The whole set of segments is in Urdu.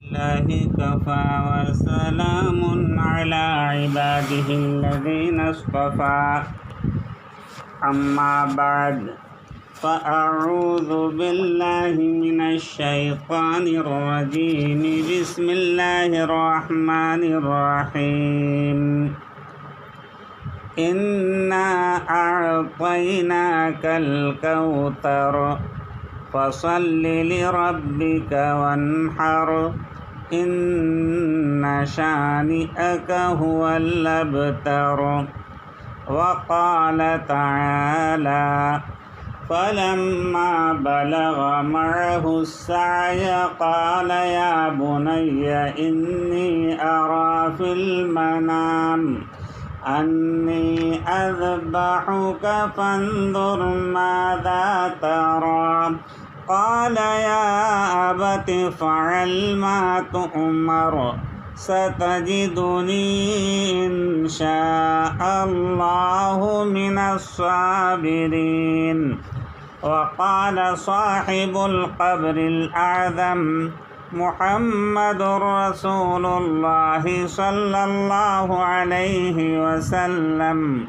الله كفى وسلام على عباده الذين اصطفى أما بعد فأعوذ بالله من الشيطان الرجيم بسم الله الرحمن الرحيم إنا أعطيناك الكوثر فصل لربك وانحر إن شانئك هو الأبتر وقال تعالى فلما بلغ معه السعي قال يا بني إني أرى في المنام أني أذبحك فانظر ماذا ترى قال يا أبت افعل ما تؤمر ستجدني إن شاء الله من الصابرين وقال صاحب القبر الأعظم محمد رسول الله صلى الله عليه وسلم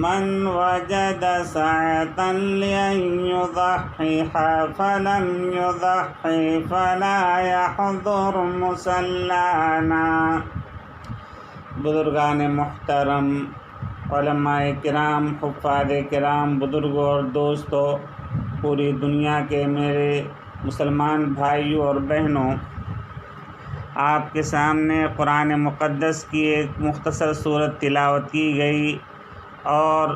من وجد سعة لأن يضحي فلم يضحي فلا يحضر مصلانا۔ بزرگان محترم، علماء کرام، حفاظ کرام، بزرگوں اور دوستوں، پوری دنیا کے میرے مسلمان بھائیوں اور بہنوں، آپ کے سامنے قرآن مقدس کی ایک مختصر صورت تلاوت کی گئی اور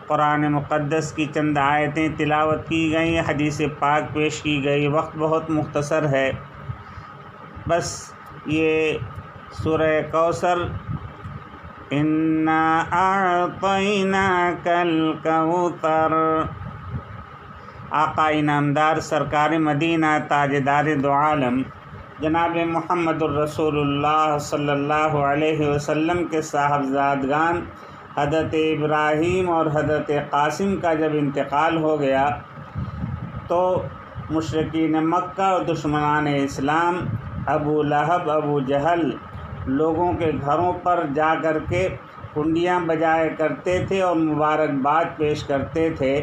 قرآن مقدس کی چند آیتیں تلاوت کی گئیں، حدیث پاک پیش کی گئی۔ وقت بہت مختصر ہے، بس یہ سورہ کوثر انا اعطیناک الکوثر، آقا انعامدار سرکار مدینہ تاجدار دو عالم جناب محمد الرسول اللہ صلی اللہ علیہ وسلم کے صاحبزادگان حضرت ابراہیم اور حضرت قاسم کا جب انتقال ہو گیا تو مشرکین مکہ اور دشمنان اسلام ابو لہب، ابو جہل لوگوں کے گھروں پر جا کر کے کنڈیاں بجایا کرتے تھے اور مبارکباد پیش کرتے تھے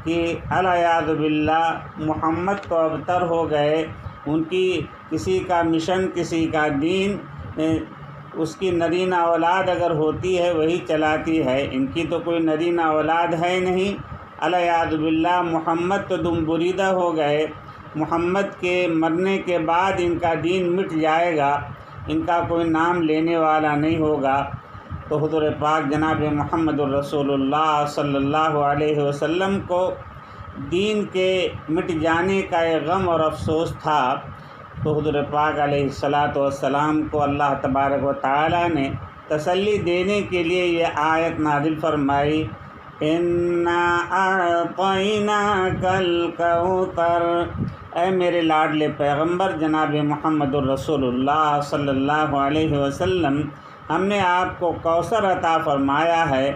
کہ العیاذ باللہ محمد تو ابتر ہو گئے، ان کی کسی کا مشن، کسی کا دین، اس کی نرینہ اولاد اگر ہوتی ہے وہی چلاتی ہے، ان کی تو کوئی نرینہ اولاد ہے نہیں۔ العیاذ باللہ محمد تو دم بریدہ ہو گئے، محمد کے مرنے کے بعد ان کا دین مٹ جائے گا، ان کا کوئی نام لینے والا نہیں ہوگا۔ تو حضور پاک جناب محمد الرسول اللہ صلی اللہ علیہ وسلم کو دین کے مٹ جانے کا ایک غم اور افسوس تھا، تو حضور پاک علیہ الصلاۃ والسلام کو اللہ تبارک و تعالی نے تسلی دینے کے لیے یہ آیت نازل فرمائی، انا اعطیناک الکوثر، اے میرے لاڈلے پیغمبر جناب محمد الرسول اللہ صلی اللہ علیہ وسلم، ہم نے آپ کو کوثر عطا فرمایا ہے،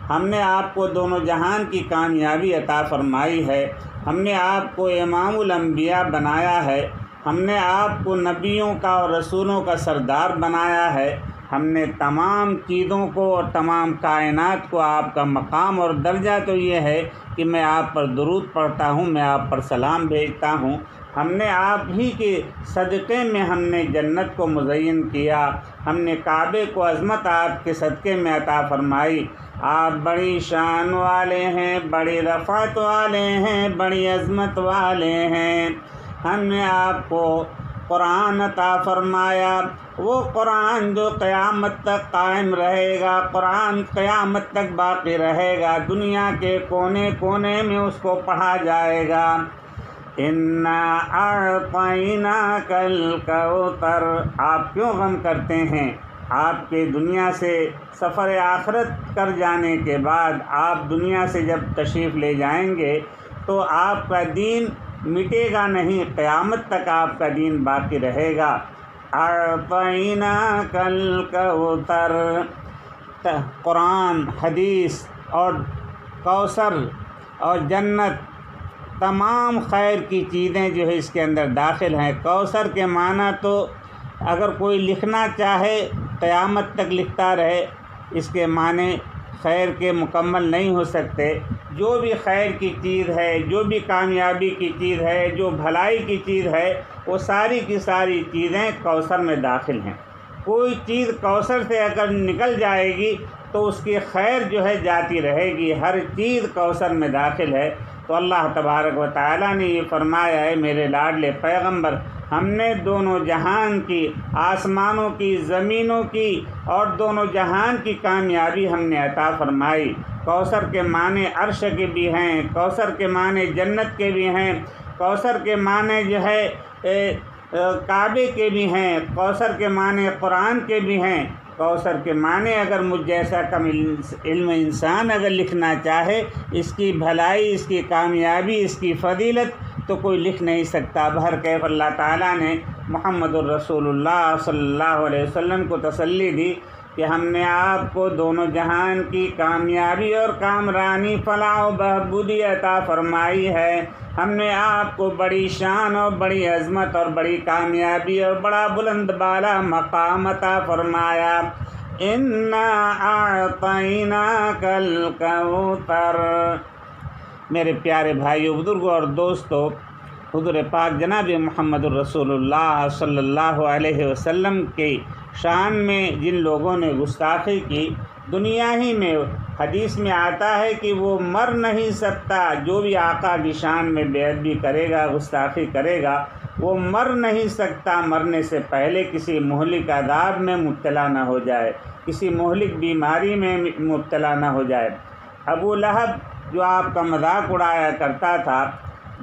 ہم نے آپ کو دونوں جہان کی کامیابی عطا فرمائی ہے، ہم نے آپ کو امام الانبیاء بنایا ہے، ہم نے آپ کو نبیوں کا اور رسولوں کا سردار بنایا ہے، ہم نے تمام چیزوں کو اور تمام کائنات کو، آپ کا مقام اور درجہ تو یہ ہے کہ میں آپ پر درود پڑھتا ہوں، میں آپ پر سلام بھیجتا ہوں، ہم نے آپ ہی کے صدقے میں ہم نے جنت کو مزین کیا، ہم نے کعبے کو عظمت آپ کے صدقے میں عطا فرمائی، آپ بڑی شان والے ہیں، بڑی رفعت والے ہیں، بڑی عظمت والے ہیں، ہم نے آپ کو قرآن عطا فرمایا، وہ قرآن جو قیامت تک قائم رہے گا، قرآن قیامت تک باقی رہے گا، دنیا کے کونے کونے میں اس کو پڑھا جائے گا۔ انا اعطیناک الکوثر، آپ کیوں غم کرتے ہیں؟ آپ کے دنیا سے سفر آخرت کر جانے کے بعد، آپ دنیا سے جب تشریف لے جائیں گے تو آپ کا دین مٹے گا نہیں، قیامت تک آپ کا دین باقی رہے گا۔ اعطیناک الکوثر، قرآن، حدیث اور کوثر اور جنت، تمام خیر کی چیزیں جو ہے اس کے اندر داخل ہیں۔ کوثر کے معنی تو اگر کوئی لکھنا چاہے قیامت تک لکھتا رہے، اس کے معنی خیر کے مکمل نہیں ہو سکتے۔ جو بھی خیر کی چیز ہے، جو بھی کامیابی کی چیز ہے، جو بھلائی کی چیز ہے، وہ ساری کی ساری چیزیں کوثر میں داخل ہیں۔ کوئی چیز کوثر سے اگر نکل جائے گی تو اس کی خیر جو ہے جاتی رہے گی۔ ہر چیز کوثر میں داخل ہے۔ تو اللہ تبارک و تعالیٰ نے یہ فرمایا ہے میرے لاڈلے پیغمبر، ہم نے دونوں جہان کی، آسمانوں کی، زمینوں کی اور دونوں جہان کی کامیابی ہم نے عطا فرمائی۔ کوثر کے معنی عرش کے بھی ہیں، کوثر کے معنی جنت کے بھی ہیں، کوثر کے معنی جو ہے کعبے کے بھی ہیں، کوثر کے معنی قرآن کے بھی ہیں۔ کوثر کے معنی اگر مجھ جیسا کم علم انسان اگر لکھنا چاہے، اس کی بھلائی، اس کی کامیابی، اس کی فضیلت، تو کوئی لکھ نہیں سکتا۔ بہرکیف اللہ تعالیٰ نے محمد الرسول اللہ صلی اللہ علیہ وسلم کو تسلی دی کہ ہم نے آپ کو دونوں جہان کی کامیابی اور کامرانی، فلاح و بہبودی عطا فرمائی ہے۔ ہم نے آپ کو بڑی شان اور بڑی عظمت اور بڑی کامیابی اور بڑا بلند بالا مقام عطا فرمایا۔ اِنَّا أَعْطَيْنَاكَ الْكَوْثَرَ۔ میرے پیارے بھائیو، بزرگوں اور دوستو، حضور پاک جناب محمد الرسول اللہ صلی اللہ علیہ وسلم کی شان میں جن لوگوں نے گستاخی کی، دنیا ہی میں حدیث میں آتا ہے کہ وہ مر نہیں سکتا۔ جو بھی آقا کی شان میں بے ادبی کرے گا، گستاخی کرے گا، وہ مر نہیں سکتا مرنے سے پہلے کسی مہلک عذاب میں مبتلا نہ ہو جائے، کسی مہلک بیماری میں مبتلا نہ ہو جائے۔ ابو لہب جو آپ کا مذاق اڑایا کرتا تھا،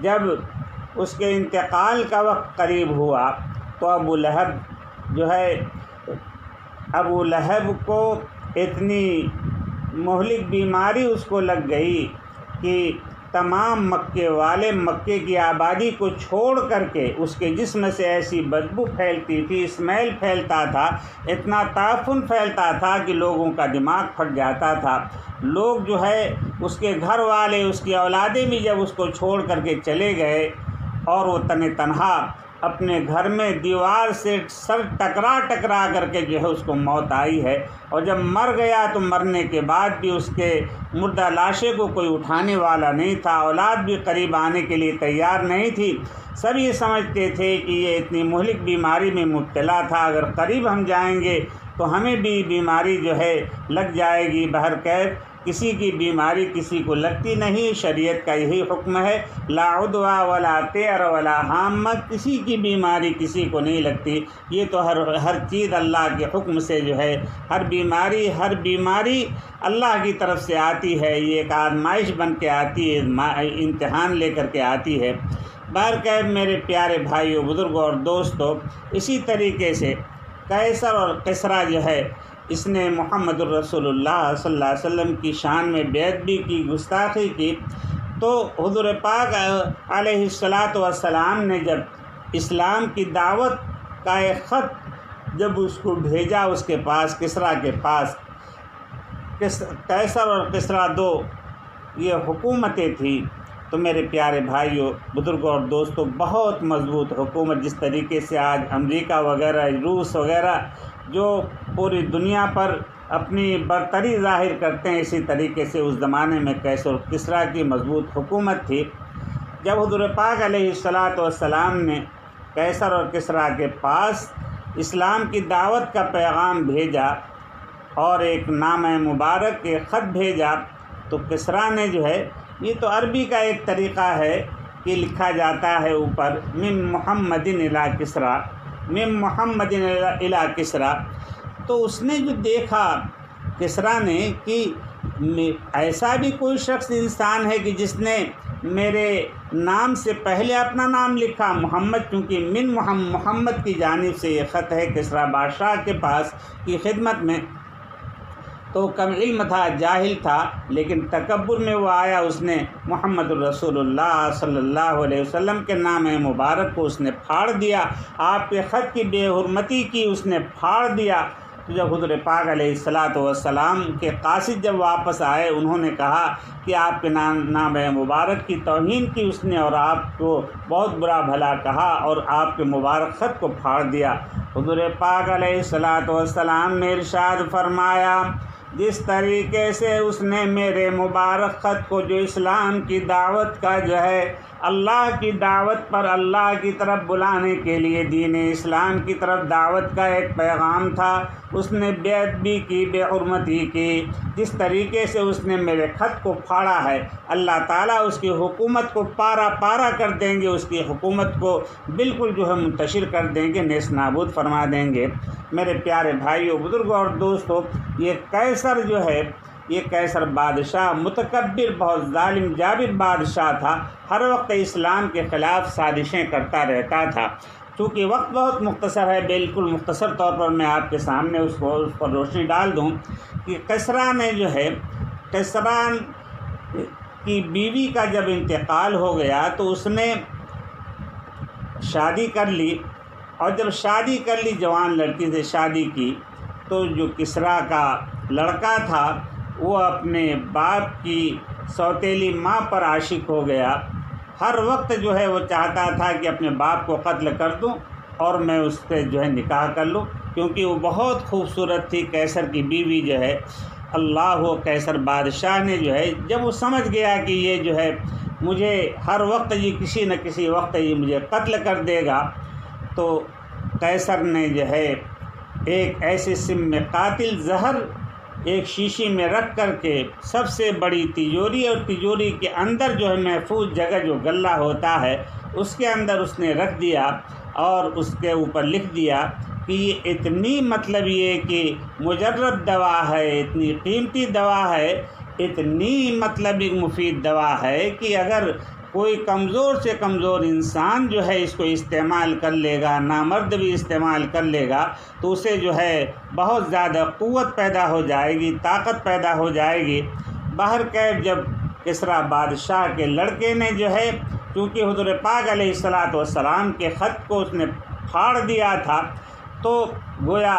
جب اس کے انتقال کا وقت قریب ہوا تو ابو لہب کو اتنی مہلک بیماری اس کو لگ گئی کہ تمام مکے والے مکے کی آبادی کو چھوڑ کر کے اس کے جسم سے ایسی بدبو پھیلتی تھی، اسمیل پھیلتا تھا، اتنا تعفن پھیلتا تھا کہ لوگوں کا دماغ پھٹ جاتا تھا۔ لوگ جو ہے اس کے گھر والے، اس کی اولادیں بھی جب اس کو چھوڑ کر کے چلے گئے اور وہ تنہا اپنے گھر میں دیوار سے سر ٹکرا کر کے جو ہے اس کو موت آئی ہے۔ اور جب مر گیا تو مرنے کے بعد بھی اس کے مردہ لاشے کو کوئی اٹھانے والا نہیں تھا، اولاد بھی قریب آنے کے لیے تیار نہیں تھی۔ سب یہ سمجھتے تھے کہ یہ اتنی مہلک بیماری میں مبتلا تھا، اگر قریب ہم جائیں گے تو ہمیں بھی بیماری جو ہے لگ جائے گی۔ بہرکیف کسی کی بیماری کسی کو لگتی نہیں، شریعت کا یہی حکم ہے، لا عدویٰ ولا طیر ولا حامہ، کسی کی بیماری کسی کو نہیں لگتی۔ یہ تو ہر چیز اللہ کے حکم سے جو ہے، ہر بیماری اللہ کی طرف سے آتی ہے، یہ ایک آزمائش بن کے آتی ہے، امتحان لے کر کے آتی ہے۔ بہرکیف میرے پیارے بھائیو، بزرگوں اور دوستو، اسی طریقے سے قیصر اور کسریٰ جو ہے، اس نے محمد الرسول اللہ صلی اللہ علیہ وسلم کی شان میں بے ادبی کی، گستاخی کی، تو حضور پاک علیہ الصلاۃ والسلام نے جب اسلام کی دعوت کا ایک خط جب اس کو بھیجا اس کے پاس، کسریٰ کے پاس، قیصر اور کسریٰ دو یہ حکومتیں تھیں، تو میرے پیارے بھائیوں، بزرگوں اور دوستوں، بہت مضبوط حکومت، جس طریقے سے آج امریکہ وغیرہ، روس وغیرہ جو پوری دنیا پر اپنی برتری ظاہر کرتے ہیں، اسی طریقے سے اس زمانے میں قیصر اور کسریٰ کی مضبوط حکومت تھی۔ جب حضور پاک علیہ الصلاۃ والسلام نے قیصر اور کسریٰ کے پاس اسلام کی دعوت کا پیغام بھیجا اور ایک نامہ مبارک ایک خط بھیجا، تو کسریٰ نے جو ہے، یہ تو عربی کا ایک طریقہ ہے کہ لکھا جاتا ہے اوپر من محمد الی کسریٰ، من محمد الی کسریٰ، تو اس نے جو دیکھا کسریٰ نے کہ ایسا بھی کوئی شخص انسان ہے کہ جس نے میرے نام سے پہلے اپنا نام لکھا محمد، کیونکہ من محمد کی جانب سے یہ خط ہے کسریٰ بادشاہ کے پاس کی خدمت میں۔ تو کم علم تھا، جاہل تھا، لیکن تکبر میں وہ آیا، اس نے محمد الرسول اللہ صلی اللہ علیہ وسلم کے نام مبارک کو اس نے پھاڑ دیا، آپ کے خط کی بے حرمتی کی اس نے پھاڑ دیا، تو جب حضور پاک علیہ الصلاۃ والسلام کے قاصد جب واپس آئے، انہوں نے کہا کہ آپ کے نام مبارک کی توہین کی اس نے، اور آپ کو بہت برا بھلا کہا اور آپ کے مبارک خط کو پھاڑ دیا۔ حضور پاک علیہ الصلاۃ والسلام نے ارشاد فرمایا، جس طریقے سے اس نے میرے مبارک خط کو، جو اسلام کی دعوت کا جو ہے، اللہ کی دعوت پر اللہ کی طرف بلانے کے لیے، دین اسلام کی طرف دعوت کا ایک پیغام تھا، اس نے بیعت بھی کی، بے حرمتی کی، جس طریقے سے اس نے میرے خط کو پھاڑا ہے، اللہ تعالیٰ اس کی حکومت کو پارا پارا کر دیں گے، اس کی حکومت کو بالکل جو ہے منتشر کر دیں گے، نیست نابود فرما دیں گے۔ میرے پیارے بھائیوں، بزرگوں اور دوستوں، یہ قیصر جو ہے، یہ قیصر بادشاہ متکبر، بہت ظالم جابر بادشاہ تھا، ہر وقت اسلام کے خلاف سازشیں کرتا رہتا تھا۔ چونکہ وقت بہت مختصر ہے، بالکل مختصر طور پر میں آپ کے سامنے اس پر روشنی ڈال دوں کہ کسریٰ نے جو ہے، کسریٰ کی بیوی کا جب انتقال ہو گیا تو اس نے شادی کر لی، اور جب شادی کر لی، جوان لڑکی سے شادی کی، تو جو کسریٰ کا لڑکا تھا وہ اپنے باپ کی سوتیلی ماں پر عاشق ہو گیا۔ ہر وقت جو ہے وہ چاہتا تھا کہ اپنے باپ کو قتل کر دوں اور میں اس پہ جو ہے نکاح کر لوں، کیونکہ وہ بہت خوبصورت تھی قیصر کی بیوی جو ہے۔ اللہ و قیصر بادشاہ نے جو ہے، جب وہ سمجھ گیا کہ یہ جو ہے مجھے ہر وقت، یہ کسی نہ کسی وقت یہ مجھے قتل کر دے گا، تو قیصر نے جو ہے ایک ایسے سم میں قاتل زہر ایک شیشی میں رکھ کر کے سب سے بڑی تجوری، اور تجوری کے اندر جو ہے محفوظ جگہ جو غلہ ہوتا ہے اس کے اندر اس نے رکھ دیا، اور اس کے اوپر لکھ دیا کہ یہ اتنی مطلب یہ کہ مجرب دوا ہے، اتنی قیمتی دوا ہے، اتنی مطلب مفید دوا ہے کہ اگر کوئی کمزور سے کمزور انسان جو ہے اس کو استعمال کر لے گا، نامرد بھی استعمال کر لے گا، تو اسے جو ہے بہت زیادہ قوت پیدا ہو جائے گی، طاقت پیدا ہو جائے گی۔ بہرکیف جب کسریٰ بادشاہ کے لڑکے نے جو ہے، کیونکہ حضور پاک علیہ الصلاۃ والسلام کے خط کو اس نے پھاڑ دیا تھا، تو گویا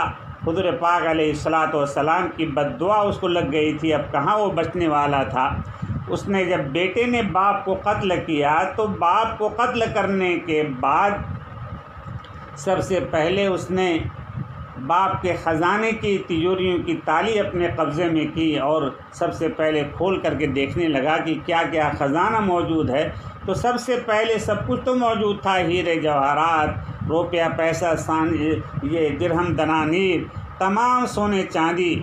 حضور پاک علیہ الصلاۃ والسلام کی بد دعا اس کو لگ گئی تھی، اب کہاں وہ بچنے والا تھا۔ اس نے جب بیٹے نے باپ کو قتل کیا، تو باپ کو قتل کرنے کے بعد سب سے پہلے اس نے باپ کے خزانے کی تجوریوں کی تالی اپنے قبضے میں کی، اور سب سے پہلے کھول کر کے دیکھنے لگا کہ کیا کیا خزانہ موجود ہے۔ تو سب سے پہلے سب کچھ تو موجود تھا، ہیرے جواہرات، روپیہ پیسہ، یہ درہم دنانیر، تمام سونے چاندی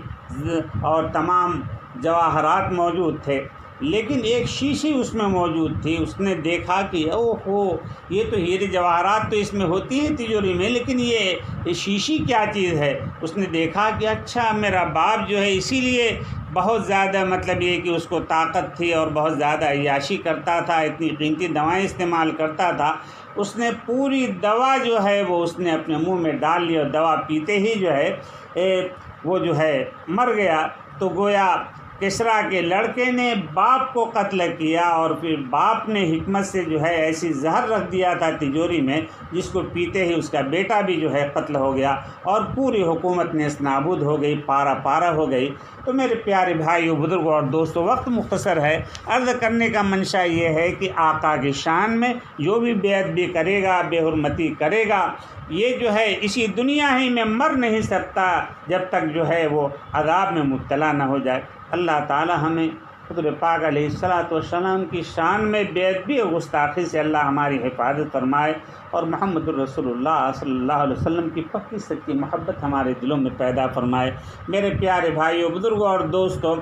اور تمام جواہرات موجود تھے، لیکن ایک شیشی اس میں موجود تھی۔ اس نے دیکھا کہ اوہو، یہ تو ہیرے جواہرات تو اس میں ہوتی ہیں تجوری میں، لیکن یہ شیشی کیا چیز ہے؟ اس نے دیکھا کہ اچھا، میرا باپ جو ہے اسی لیے بہت زیادہ مطلب یہ کہ اس کو طاقت تھی اور بہت زیادہ عیاشی کرتا تھا، اتنی قیمتی دوائیں استعمال کرتا تھا۔ اس نے پوری دوا جو ہے وہ اس نے اپنے منہ میں ڈال لی، اور دوا پیتے ہی جو ہے وہ جو ہے مر گیا۔ تو گویا کسریٰ کے لڑکے نے باپ کو قتل کیا، اور پھر باپ نے حکمت سے جو ہے ایسی زہر رکھ دیا تھا تجوری میں، جس کو پیتے ہی اس کا بیٹا بھی جو ہے قتل ہو گیا، اور پوری حکومت نیست نابود ہو گئی، پارا پارا ہو گئی۔ تو میرے پیارے بھائیوں، بزرگوں اور دوستوں، وقت مختصر ہے، عرض کرنے کا منشا یہ ہے کہ آقا کی شان میں جو بھی بیعت بھی کرے گا، بے حرمتی کرے گا، یہ جو ہے اسی دنیا ہی میں مر نہیں سکتا جب تک جو ہے وہ عذاب میں مبتلا نہ ہو جائے۔ اللہ تعالی ہمیں حضور پاک علیہ الصلاۃ والسلام کی شان میں بے ادبی اور گستاخی سے اللہ ہماری حفاظت فرمائے، اور محمد الرسول اللہ صلی اللہ علیہ وسلم کی پکی سچی محبت ہمارے دلوں میں پیدا فرمائے۔ میرے پیارے بھائیوں، بزرگوں اور دوستوں،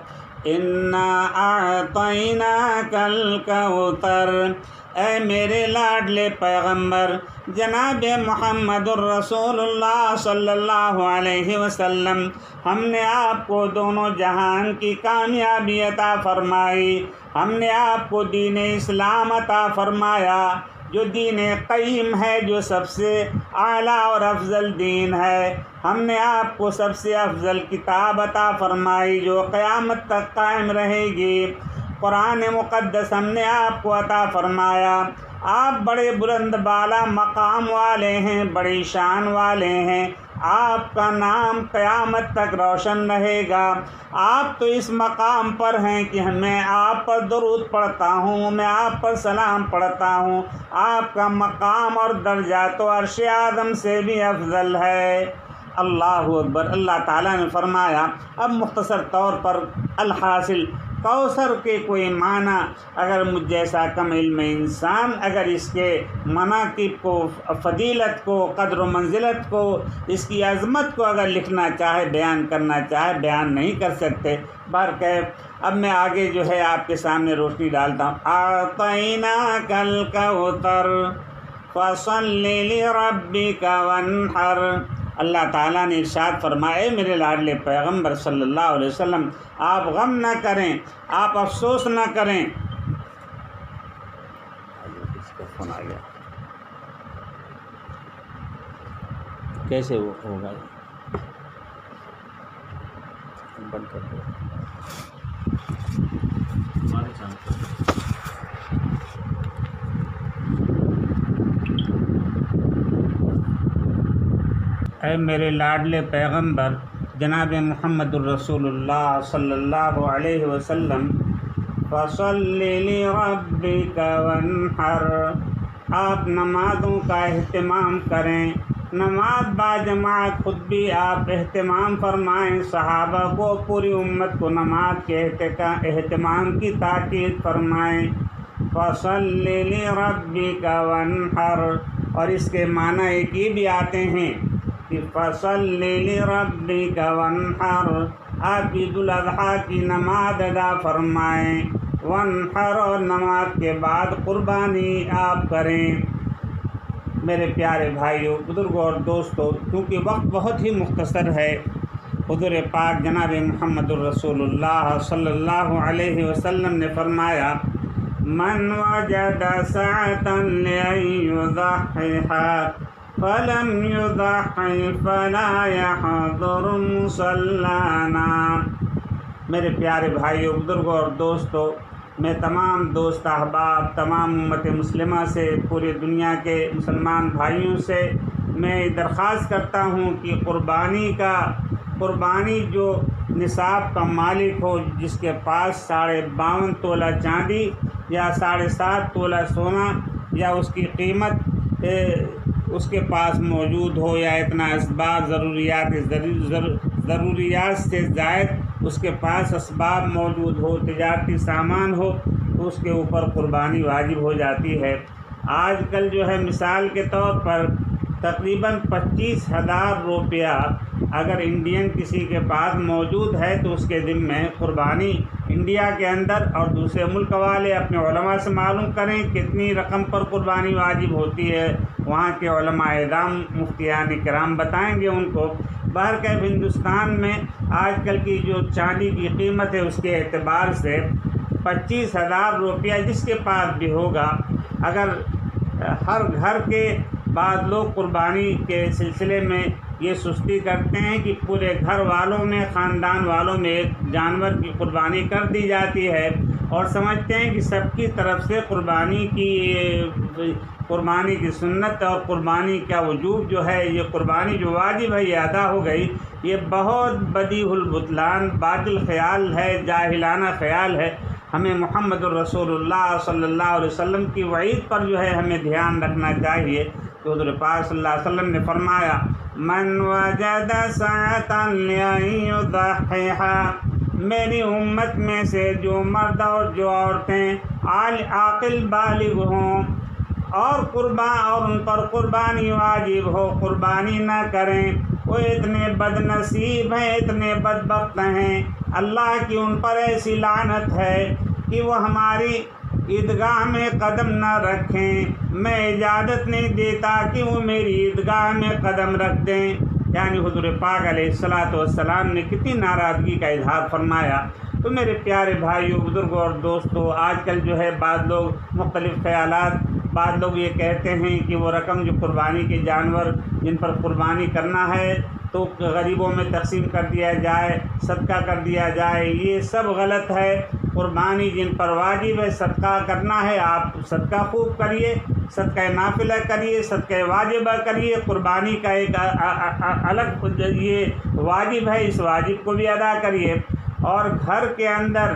اِنَّا أَعْطَيْنَاكَ الْكَوْثَرَ، اے میرے لاڈلے پیغمبر جناب محمد الرسول اللہ صلی اللہ علیہ وسلم، ہم نے آپ کو دونوں جہان کی کامیابی عطا فرمائی، ہم نے آپ کو دین اسلام عطا فرمایا، جو دین قیم ہے، جو سب سے اعلیٰ اور افضل دین ہے۔ ہم نے آپ کو سب سے افضل کتاب عطا فرمائی جو قیامت تک قائم رہے گی۔ قرآن مقدس ہم نے آپ کو عطا فرمایا۔ آپ بڑے بلند بالا مقام والے ہیں، بڑی شان والے ہیں، آپ کا نام قیامت تک روشن رہے گا۔ آپ تو اس مقام پر ہیں کہ میں آپ پر درود پڑھتا ہوں، میں آپ پر سلام پڑھتا ہوں، آپ کا مقام اور درجہ تو عرش اعظم سے بھی افضل ہے۔ اللہ اکبر۔ اللہ تعالیٰ نے فرمایا، اب مختصر طور پر الحاصل کوثر کے کوئی معنی اگر مجھ جیسا کم علم انسان اگر اس کے مناقب کو، فضیلت کو، قدر و منزلت کو، اس کی عظمت کو اگر لکھنا چاہے، بیان کرنا چاہے، بیان نہیں کر سکتے۔ بہرکیف اب میں آگے جو ہے آپ کے سامنے روشنی ڈالتا ہوں۔ اعطیناک الکوثر فصل لربک وانحر۔ اللہ تعالیٰ نے ارشاد فرمائے، میرے لاڈلے پیغمبر صلی اللہ علیہ وسلم، آپ غم نہ کریں، آپ افسوس نہ کریں۔ اس کا فون آ گیا، کیسے وہ ہوگا؟ بند کر دو۔ اے میرے لاڈلے پیغمبر جناب محمد الرسول اللہ صلی اللہ علیہ وسلم، فصل لربک وانحر، آپ نمازوں کا اہتمام کریں، نماز باجماعت خود بھی آپ اہتمام فرمائیں، صحابہ کو، پوری امت کو نماز کے اہتمام کی تاکید فرمائیں۔ فصل لربک وانحر، اور اس کے معنی ایک یہ بھی آتے ہیں کہ فصل لربک وانحر، آپ عید الاضحیٰ کی نماز ادا فرمائیں، وانحر، اور نماز کے بعد قربانی آپ کریں۔ میرے پیارے بھائیوں، بزرگوں اور دوستوں، کیونکہ وقت بہت ہی مختصر ہے، حضور پاک جناب محمد الرسول اللہ صلی اللہ علیہ وسلم نے فرمایا، من وجد سعة لأن يضحي فلم يضحي فلا يحضر مصلانا۔ میرے پیارے بھائیوں، بزرگوں اور دوستوں، میں تمام دوست احباب، تمام امت مسلمہ سے، پوری دنیا کے مسلمان بھائیوں سے میں درخواست کرتا ہوں کہ قربانی جو نصاب کا مالک ہو، جس کے پاس 52.5 تولہ چاندی یا 7.5 تولہ سونا یا اس کی قیمت اس کے پاس موجود ہو، یا اتنا اسباب ضروریات سے زائد اس کے پاس اسباب موجود ہو، تجارتی سامان ہو، تو اس کے اوپر قربانی واجب ہو جاتی ہے۔ آج کل جو ہے مثال کے طور پر تقریباً 25,000 روپیہ اگر انڈین کسی کے پاس موجود ہے تو اس کے ذمے قربانی انڈیا کے اندر، اور دوسرے ملک والے اپنے علماء سے معلوم کریں کتنی رقم پر قربانی واجب ہوتی ہے، وہاں کے علماء اعظام، مفتیان کرام بتائیں گے ان کو۔ بہرکیف ہندوستان میں آج کل کی جو چاندی کی قیمت ہے اس کے اعتبار سے 25,000 روپیہ جس کے پاس بھی ہوگا، اگر ہر گھر کے بعض لوگ قربانی کے سلسلے میں یہ سستی کرتے ہیں کہ پورے گھر والوں میں، خاندان والوں میں ایک جانور کی قربانی کر دی جاتی ہے، اور سمجھتے ہیں کہ سب کی طرف سے قربانی کی سنت اور قربانی کا وجوب جو ہے، یہ قربانی جو واجب ہے یہ ادا ہو گئی۔ یہ بہت بدیع البطلان، باطل خیال ہے، جاہلانہ خیال ہے۔ ہمیں محمد الرسول اللہ صلی اللہ علیہ وسلم کی وعید پر جو ہے ہمیں دھیان رکھنا چاہیے۔ تو حضور پاک صلی اللہ علیہ وسلم نے فرمایا، من وجد سعة لأن يضحي، میری امت میں سے جو مرد اور جو عورتیں عاقل بالغ ہوں اور ان پر قربانی واجب ہو، قربانی نہ کریں، وہ اتنے بد نصیب ہیں، اتنے بدبخت ہیں، اللہ کی ان پر ایسی لعنت ہے کہ وہ ہماری عیدگاہ میں قدم نہ رکھیں، میں اجازت نہیں دیتا کہ وہ میری عیدگاہ میں قدم رکھ دیں۔ یعنی حضور پاک علیہ الصلاۃ والسلام نے کتنی ناراضگی کا اظہار فرمایا۔ تو میرے پیارے بھائیوں، بزرگوں اور دوستوں، آج کل جو ہے بعض لوگ مختلف خیالات، بعض لوگ یہ کہتے ہیں کہ وہ رقم جو قربانی کے جانور جن پر قربانی کرنا ہے تو غریبوں میں تقسیم کر دیا جائے، صدقہ کر دیا جائے، یہ سب غلط ہے۔ قربانی جن پر واجب ہے صدقہ کرنا ہے آپ صدقہ خوب کریے، صدقہ نافلہ کریے، صدقہ واجبہ کریے، قربانی کا ایک الگ یہ واجب ہے، اس واجب کو بھی ادا کریے۔ اور گھر کے اندر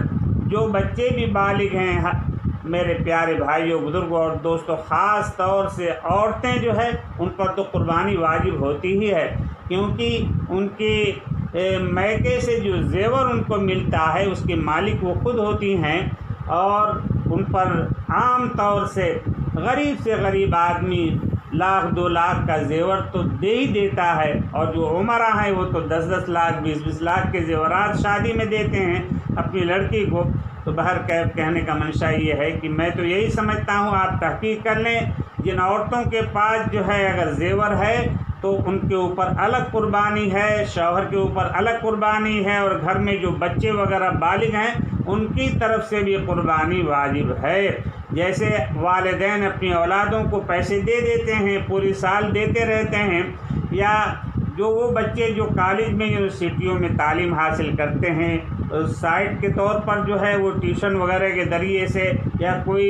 جو بچے بھی بالغ ہیں میرے پیارے بھائیوں بزرگوں اور دوستوں، خاص طور سے عورتیں جو ہے ان پر تو قربانی واجب ہوتی ہی ہے، کیونکہ ان کی میکے سے جو زیور ان کو ملتا ہے اس کے مالک وہ خود ہوتی ہیں، اور ان پر عام طور سے غریب سے غریب آدمی 1,00,000 2,00,000 کا زیور تو دے ہی دیتا ہے، اور جو عمرہ ہیں وہ تو 10-10 لاکھ 20-20 لاکھ کے زیورات شادی میں دیتے ہیں اپنی لڑکی کو۔ تو بہرکیف کہنے کا منشا یہ ہے کہ میں تو یہی سمجھتا ہوں، آپ تحقیق کر لیں، جن عورتوں کے پاس جو ہے اگر زیور ہے تو ان کے اوپر الگ قربانی ہے، شوہر کے اوپر الگ قربانی ہے، اور گھر میں جو بچے وغیرہ بالغ ہیں ان کی طرف سے بھی قربانی واجب ہے۔ جیسے والدین اپنی اولادوں کو پیسے دے دیتے ہیں، پوری سال دیتے رہتے ہیں، یا جو وہ بچے جو کالج میں یونیورسٹیوں میں تعلیم حاصل کرتے ہیں سائٹ کے طور پر جو ہے وہ ٹیوشن وغیرہ کے ذریعے سے، یا کوئی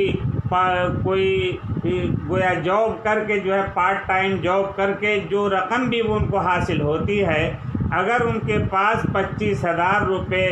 گویا جاب کر کے جو ہے پارٹ ٹائم جاب کر کے جو رقم بھی وہ ان کو حاصل ہوتی ہے، اگر ان کے پاس 25,000 روپے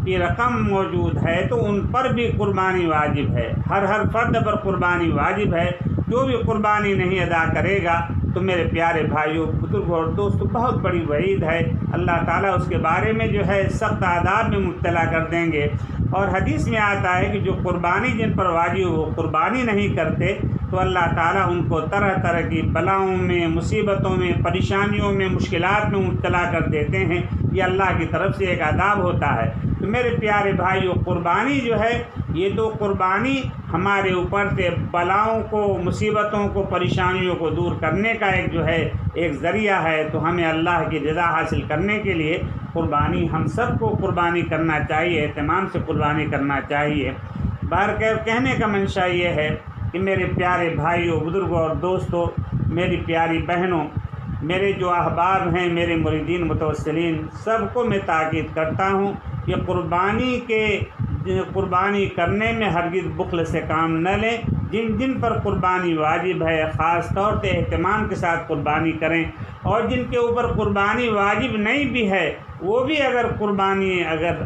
کی رقم موجود ہے تو ان پر بھی قربانی واجب ہے، ہر فرد پر قربانی واجب ہے۔ جو بھی قربانی نہیں ادا کرے گا تو میرے پیارے بھائیوں بزرگوں اور دوستوں بہت بڑی وعید ہے، اللہ تعالیٰ اس کے بارے میں جو ہے سخت عذاب میں مبتلا کر دیں گے۔ اور حدیث میں آتا ہے کہ جو قربانی جن پر واجب وہ قربانی نہیں کرتے تو اللہ تعالیٰ ان کو طرح طرح کی بلاؤں میں، مصیبتوں میں، پریشانیوں میں، مشکلات میں مبتلا کر دیتے ہیں، یہ اللہ کی طرف سے ایک عذاب ہوتا ہے۔ تو میرے پیارے بھائیوں قربانی جو ہے یہ تو قربانی ہمارے اوپر سے بلاؤں کو، مصیبتوں کو، پریشانیوں کو دور کرنے کا ایک جو ہے ایک ذریعہ ہے، تو ہمیں اللہ کی رضا حاصل کرنے کے لیے قربانی ہم سب کو قربانی کرنا چاہیے، اہتمام سے قربانی کرنا چاہیے۔ بہرکیف کہنے کا منشا یہ ہے کہ میرے پیارے بھائیوں بزرگوں اور دوستوں، میری پیاری بہنوں، میرے جو احباب ہیں، میرے مریدین متوسلین، سب کو میں تاکید کرتا ہوں کہ قربانی کرنے میں ہرگز بخل سے کام نہ لیں۔ جن پر قربانی واجب ہے خاص طور سے اہتمام کے ساتھ قربانی کریں، اور جن کے اوپر قربانی واجب نہیں بھی ہے وہ بھی اگر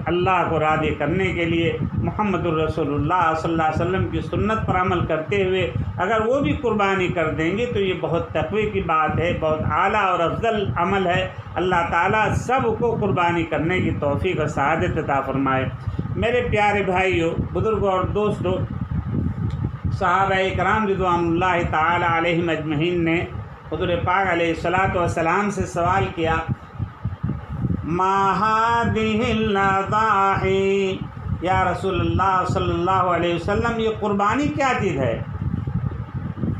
اللہ کو راضی کرنے کے لیے محمد الرسول اللہ صلی اللہ علیہ وسلم کی سنت پر عمل کرتے ہوئے اگر وہ بھی قربانی کر دیں گے تو یہ بہت تقوی کی بات ہے، بہت اعلیٰ اور افضل عمل ہے۔ اللہ تعالیٰ سب کو قربانی کرنے کی توفیق اور سعادت عطا فرمائے۔ میرے پیارے بھائیوں بزرگوں اور دوستوں، صحابہ کرام رضوان اللہ تعالی علیہم اجمعین نے حضور پاک علیہ الصلاۃ والسلام سے سوال کیا، ما هذه الاضاحی، یا رسول اللہ صلی اللہ علیہ وسلم یہ قربانی کیا چیز ہے؟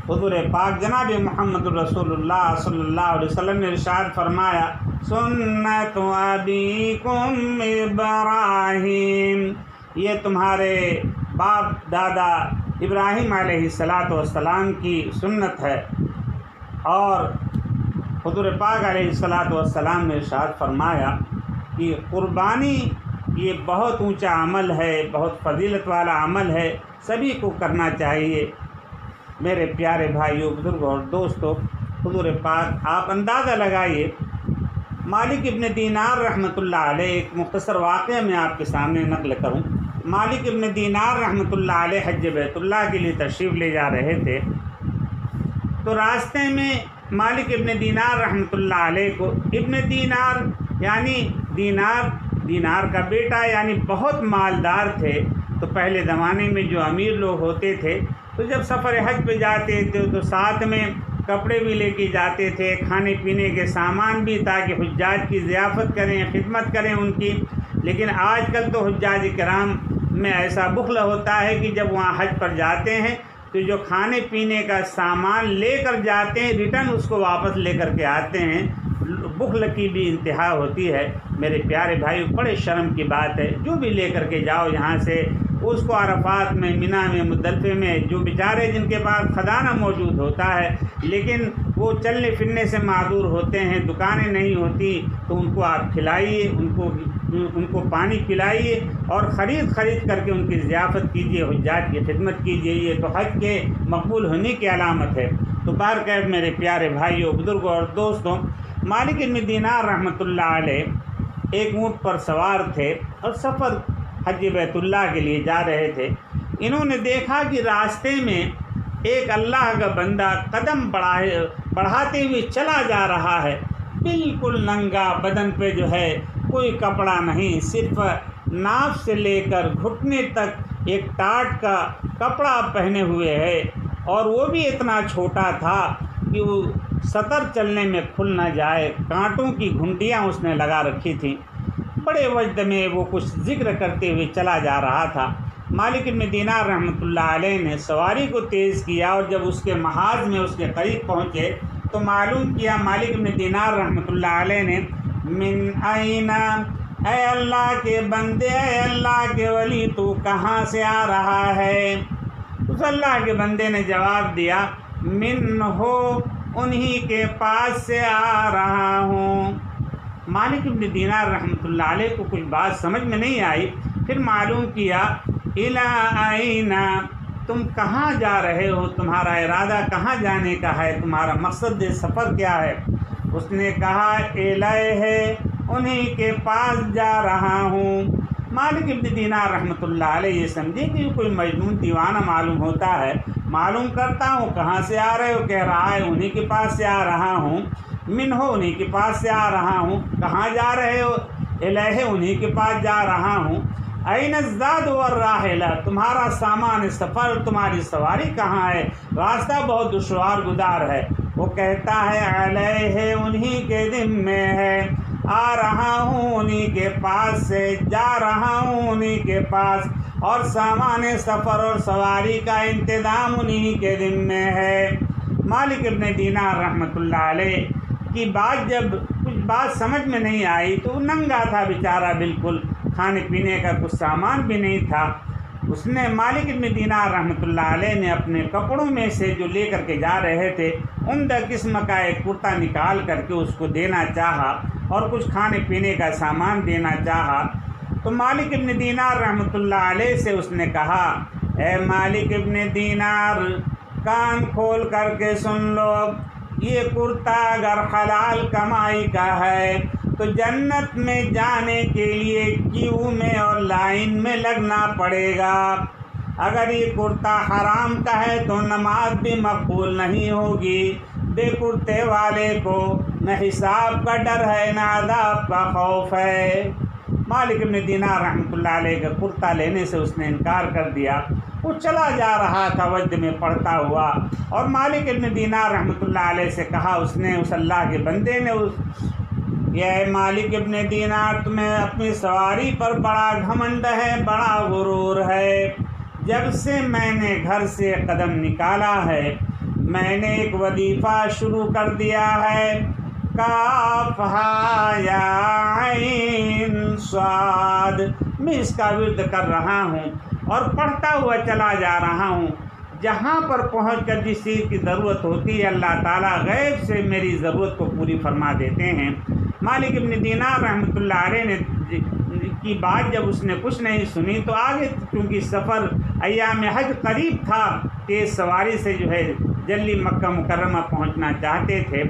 حضور پاک جناب محمد الرسول اللہ صلی اللہ علیہ وسلم نے ارشاد فرمایا، سنت ابیکم ابراہیم، یہ تمہارے باپ دادا ابراہیم علیہ السلام کی سنت ہے۔ اور حضور پاک علیہ السلام نے ارشاد فرمایا کہ قربانی یہ بہت اونچا عمل ہے، بہت فضیلت والا عمل ہے، سبھی کو کرنا چاہیے۔ میرے پیارے بھائیوں بزرگوں اور دوستوں، حضور پاک آپ اندازہ لگائیے، مالک ابن دینار رحمۃ اللہ علیہ، ایک مختصر واقعہ میں آپ کے سامنے نقل کروں۔ مالک ابن دینار رحمۃ اللہ علیہ حج بیت اللہ کے لیے تشریف لے جا رہے تھے، تو راستے میں مالک ابن دینار رحمۃ اللہ علیہ کو، ابن دینار یعنی دینار کا بیٹا، یعنی بہت مالدار تھے۔ تو پہلے زمانے میں جو امیر لوگ ہوتے تھے تو جب سفر حج پہ جاتے تھے تو ساتھ میں کپڑے بھی لے کے جاتے تھے، کھانے پینے کے سامان بھی، تاکہ حجاج کی ضیافت کریں، خدمت کریں ان کی۔ لیکن آج کل تو حجاج کرام میں ایسا بخل ہوتا ہے کہ جب وہاں حج پر جاتے ہیں تو جو کھانے پینے کا سامان لے کر جاتے ہیں ریٹرن اس کو واپس لے کر کے آتے ہیں، بخل کی بھی انتہا ہوتی ہے۔ میرے پیارے بھائی، بڑے شرم کی بات ہے، جو بھی لے کر کے جاؤ یہاں سے اس کو عرفات میں، منی میں، مزدلفے میں جو بیچارے جن کے پاس خزانہ موجود ہوتا ہے لیکن وہ چلنے پھرنے سے معذور ہوتے ہیں، دکانیں نہیں ہوتی، تو ان کو آپ کھلائیے، ان کو پانی پلائیے اور خرید کر کے ان کی ضیافت کیجیے، حجاج کی خدمت کیجیے، یہ تو حج کے مقبول ہونے کی علامت ہے۔ تو بہرکیف میرے پیارے بھائیوں، بزرگوں اور دوستوں، مالک بن دینار رحمۃ اللہ علیہ ایک اونٹ پر سوار تھے اور سفر حج بیت اللہ کے لیے جا رہے تھے۔ انہوں نے دیکھا کہ راستے میں ایک اللہ کا بندہ قدم بڑھاتے ہوئے چلا جا رہا ہے، بالکل ننگا، بدن پہ جو ہے کوئی کپڑا نہیں، صرف ناف سے لے کر گھٹنے تک ایک ٹاٹ کا کپڑا پہنے ہوئے ہے، اور وہ بھی اتنا چھوٹا تھا کہ وہ سطر چلنے میں کھل نہ جائے، کانٹوں کی گھنٹیاں اس نے لگا رکھی تھیں۔ بڑے وجد میں وہ کچھ ذکر کرتے ہوئے چلا جا رہا تھا۔ مالک بن دینار رحمۃ اللہ علیہ نے سواری کو تیز کیا، اور جب اس کے محاذ میں اس کے قریب پہنچے تو معلوم کیا مالک بن دینار رحمۃ اللہ علیہ نے، من این، اے اللہ کے بندے، اے اللہ کے ولی، تو کہاں سے آ رہا ہے؟ اس اللہ کے بندے نے جواب دیا، من ہو، انہی کے پاس سے آ رہا ہوں۔ مالک بن دینار رحمۃ اللہ علیہ کو کچھ بات سمجھ میں نہیں آئی، پھر معلوم کیا، الی این، تم کہاں جا رہے ہو؟ تمہارا ارادہ کہاں جانے کا ہے؟ تمہارا مقصد سفر کیا ہے؟ اس نے کہا، الیہ، انہی کے پاس جا رہا ہوں۔ مالک بن دینار رحمۃ اللہ علیہ یہ سمجھے کہ کوئی مجنون دیوانہ معلوم ہوتا ہے، معلوم کرتا ہوں کہاں سے آ رہے ہو، کہہ رہا ہے انہی کے پاس سے آ رہا ہوں، من ہو، انہی کے پاس سے آ رہا ہوں، کہاں جا رہے ہو؟ الیہ، انہی کے پاس جا رہا ہوں۔ این الزاد والراحلہ، تمہارا سامان سفر، تمہاری سواری کہاں ہے؟ راستہ بہت دشوار گزار ہے۔ وہ کہتا ہے، علیہ، انہی کے ذمے ہے، آ رہا ہوں انہی کے پاس سے، جا رہا ہوں انہی کے پاس، اور سامان سفر اور سواری کا انتظام انہی کے ذمے ہے۔ مالک ابن دینار رحمۃ اللہ علیہ کی بات جب کچھ بات سمجھ میں نہیں آئی تو وہ ننگا تھا بیچارہ، بالکل کھانے پینے کا کچھ سامان بھی نہیں تھا۔ اس نے مالک ابن دینار رحمۃ اللہ علیہ نے اپنے کپڑوں میں سے جو لے کر کے جا رہے تھے عمدہ قسم کا ایک کرتا نکال کر کے اس کو دینا چاہا اور کچھ کھانے پینے کا سامان دینا چاہا، تو مالک ابن دینار رحمۃ اللہ علیہ سے اس نے کہا، اے مالک ابن دینار، کان کھول کر کے سن لو، یہ کرتا اگر حلال کمائی کا ہے تو جنت میں جانے کے لیے کیو میں اور لائن میں لگنا پڑے گا، اگر یہ کرتا حرام کا ہے تو نماز بھی مقبول نہیں ہوگی۔ بے کرتے والے کو نہ حساب کا ڈر ہے نہ عذاب کا خوف ہے۔ مالک بن دینار رحمۃ اللہ علیہ کا کرتا لینے سے اس نے انکار کر دیا۔ وہ چلا جا رہا تھا وجد میں پڑھتا ہوا، اور مالک بن دینار رحمۃ اللہ علیہ سے کہا، اس اللہ کے بندے نے، اے مالک ابن دینار، تمہیں اپنی سواری پر بڑا گھمنڈ ہے، بڑا غرور ہے۔ جب سے میں نے گھر سے قدم نکالا ہے میں نے ایک وظیفہ شروع کر دیا ہے، کاف ہا یا عین صاد، میں اس کا ورد کر رہا ہوں اور پڑھتا ہوا چلا جا رہا ہوں۔ جہاں پر پہنچ کر جس چیز کی ضرورت ہوتی ہے اللہ تعالیٰ غیب سے میری ضرورت کو پوری فرما دیتے ہیں۔ مالک ابن دینار رحمۃ اللہ علیہ نے کی بات جب اس نے کچھ نہیں سنی تو آگے چونکہ سفر ایام حج قریب تھا، تیز سواری سے جو ہے جلدی مکہ مکرمہ پہنچنا چاہتے تھے،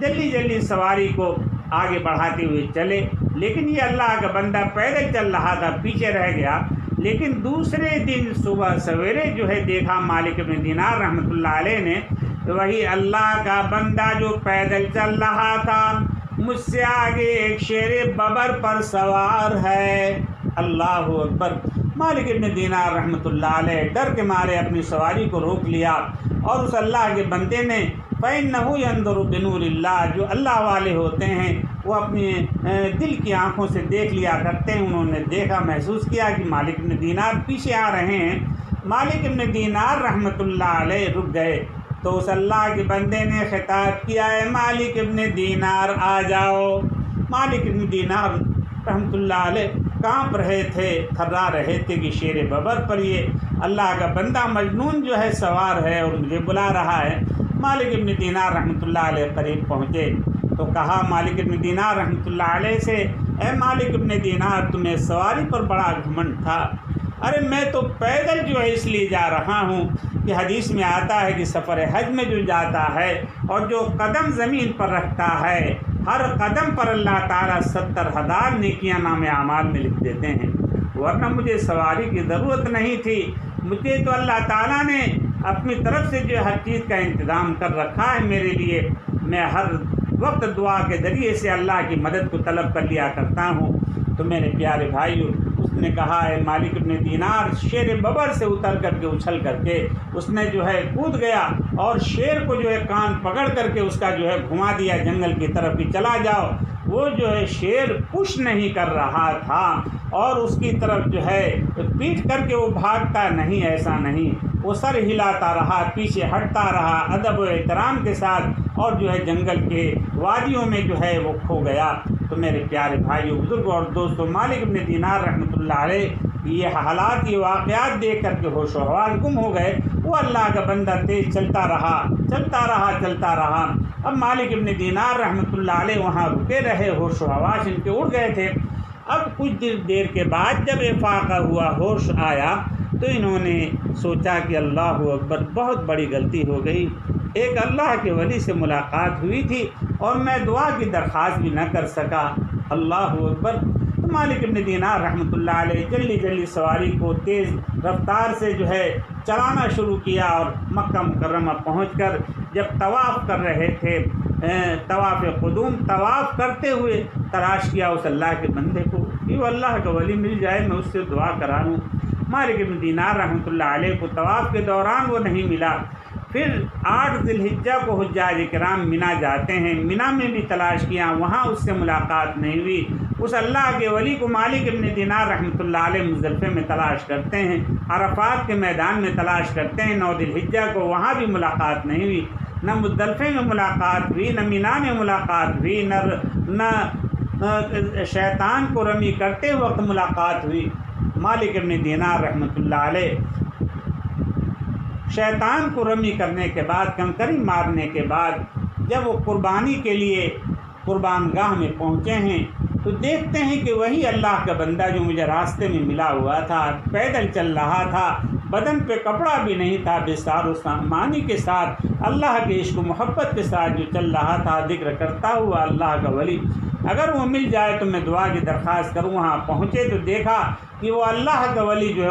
جلدی سواری کو آگے بڑھاتے ہوئے چلے، لیکن یہ اللہ کا بندہ پیدل چل رہا تھا، پیچھے رہ گیا۔ لیکن دوسرے دن صبح سویرے جو ہے دیکھا مالک ابن دینار رحمۃ اللہ علیہ نے، تو وہی اللہ کا بندہ جو پیدل چل رہا تھا مجھ سے آگے ایک شیر ببر پر سوار ہے۔ اللہ اکبر! مالک ابن دینار رحمۃ اللہ علیہ ڈر کے مارے اپنی سواری کو روک لیا، اور اس اللہ کے بندے نے فَإِنَّهُ يَنظُرُ بِنُورِ اللَّهِ، جو اللہ والے ہوتے ہیں وہ اپنی دل کی آنکھوں سے دیکھ لیا کرتے ہیں۔ انہوں نے دیکھا، محسوس کیا کہ مالک ابن دینار پیچھے آ رہے ہیں۔ مالک ابن دینار رحمۃ اللہ علیہ رک گئے تو اس اللہ کے بندے نے خطاب کیا، اے مالک ابن دینار آ جاؤ۔ مالک ابن دینار رحمۃ اللہ علیہ کانپ رہے تھے، تھرا رہے تھے کہ شیر ببر پر یہ اللہ کا بندہ مجنون جو ہے سوار ہے اور مجھے بلا رہا ہے۔ مالک ابن دینار رحمۃ اللہ علیہ قریب پہنچے تو کہا مالک ابن دینار رحمۃ اللہ علیہ سے، اے مالک ابن دینار، تمہیں سواری پر بڑا گھمنڈ تھا۔ ارے میں تو پیدل جو ہے اس لیے جا رہا ہوں کہ حدیث میں آتا ہے کہ سفر حج میں جو جاتا ہے اور جو قدم زمین پر رکھتا ہے، ہر قدم پر اللہ تعالیٰ 70,000 نیکیاں نام اعمال میں لکھ دیتے ہیں، ورنہ مجھے سواری کی ضرورت نہیں تھی۔ مجھے تو اللہ تعالیٰ نے اپنی طرف سے جو ہر چیز کا انتظام کر رکھا ہے میرے لیے، میں ہر وقت دعا کے ذریعے سے اللہ کی مدد کو طلب کر لیا کرتا ہوں۔ تو میرے پیارے بھائیو، اس نے کہا ہے مالک ابن دینار شیر ببر سے اتر کر کے اچھل کر کے اس نے جو ہے کود گیا اور شیر کو جو ہے کان پکڑ کر کے اس کا جو ہے گھما دیا جنگل کی طرف کہ چلا جاؤ۔ وہ جو ہے شیر پش نہیں کر رہا تھا اور اس کی طرف جو ہے پیٹ کر کے وہ بھاگتا نہیں، ایسا نہیں، وہ سر ہلاتا رہا، پیچھے ہٹتا رہا ادب و احترام کے ساتھ، اور جو ہے جنگل کے وادیوں میں جو ہے وہ کھو گیا۔ تو میرے پیارے بھائیو، بزرگوں اور دوستوں، مالک ابن دینار رحمۃ اللہ علیہ یہ حالات، یہ واقعات دیکھ کر کے ہوش و حواس گم ہو گئے۔ وہ اللہ کا بندہ تیز چلتا رہا۔ اب مالک ابن دینار رحمۃ اللہ علیہ وہاں رکے رہے، ہوش و حواس ان کے اڑ گئے تھے۔ اب کچھ دیر کے بعد جب افاقہ ہوا، ہوش آیا، تو انہوں نے سوچا کہ اللہ اکبر، بہت بڑی غلطی ہو گئی، ایک اللہ کے ولی سے ملاقات ہوئی تھی اور میں دعا کی درخواست بھی نہ کر سکا، اللہ اکبر۔ تو مالک ابن دینار رحمۃ اللہ علیہ جلدی سواری کو تیز رفتار سے جو ہے چلانا شروع کیا، اور مکہ مکرمہ پہنچ کر جب طواف کر رہے تھے، طواف قدوم، طواف کرتے ہوئے تلاش کیا اس اللہ کے بندے کو کہ وہ اللہ کا ولی مل جائے، میں اس سے دعا کرا لوں۔ مالک ابن دینار رحمۃ اللہ علیہ کو طواف کے دوران وہ نہیں ملا۔ پھر 8 ذی الحجہ کو حجاج کرام منا جاتے ہیں، منا میں بھی تلاش کیا، وہاں اس سے ملاقات نہیں ہوئی۔ اس اللہ کے ولی کو مالک ابن دینار رحمۃ اللہ علیہ مزدلفے میں تلاش کرتے ہیں، عرفات کے میدان میں تلاش کرتے ہیں 9 ذی الحجہ کو، وہاں بھی ملاقات نہیں ہوئی، نہ مزدلفے میں ملاقات ہوئی، نہ منا میں ملاقات ہوئی، نہ شیطان کو رمی کرتے وقت ملاقات ہوئی۔ مالک ابن دینار رحمۃ اللہ علیہ شیطان کو رمی کرنے کے بعد، کنکری مارنے کے بعد، جب وہ قربانی کے لیے قربان گاہ میں پہنچے ہیں تو دیکھتے ہیں کہ وہی اللہ کا بندہ جو مجھے راستے میں ملا ہوا تھا، پیدل چل رہا تھا، بدن پہ کپڑا بھی نہیں تھا، بے سار و سامانی کے ساتھ، اللہ کے عشق و محبت کے ساتھ جو چل رہا تھا، ذکر کرتا ہوا اللہ کا ولی، اگر وہ مل جائے تو میں دعا کی درخواست کروں۔ وہاں پہنچے تو دیکھا کہ وہ اللہ کا ولی جو ہے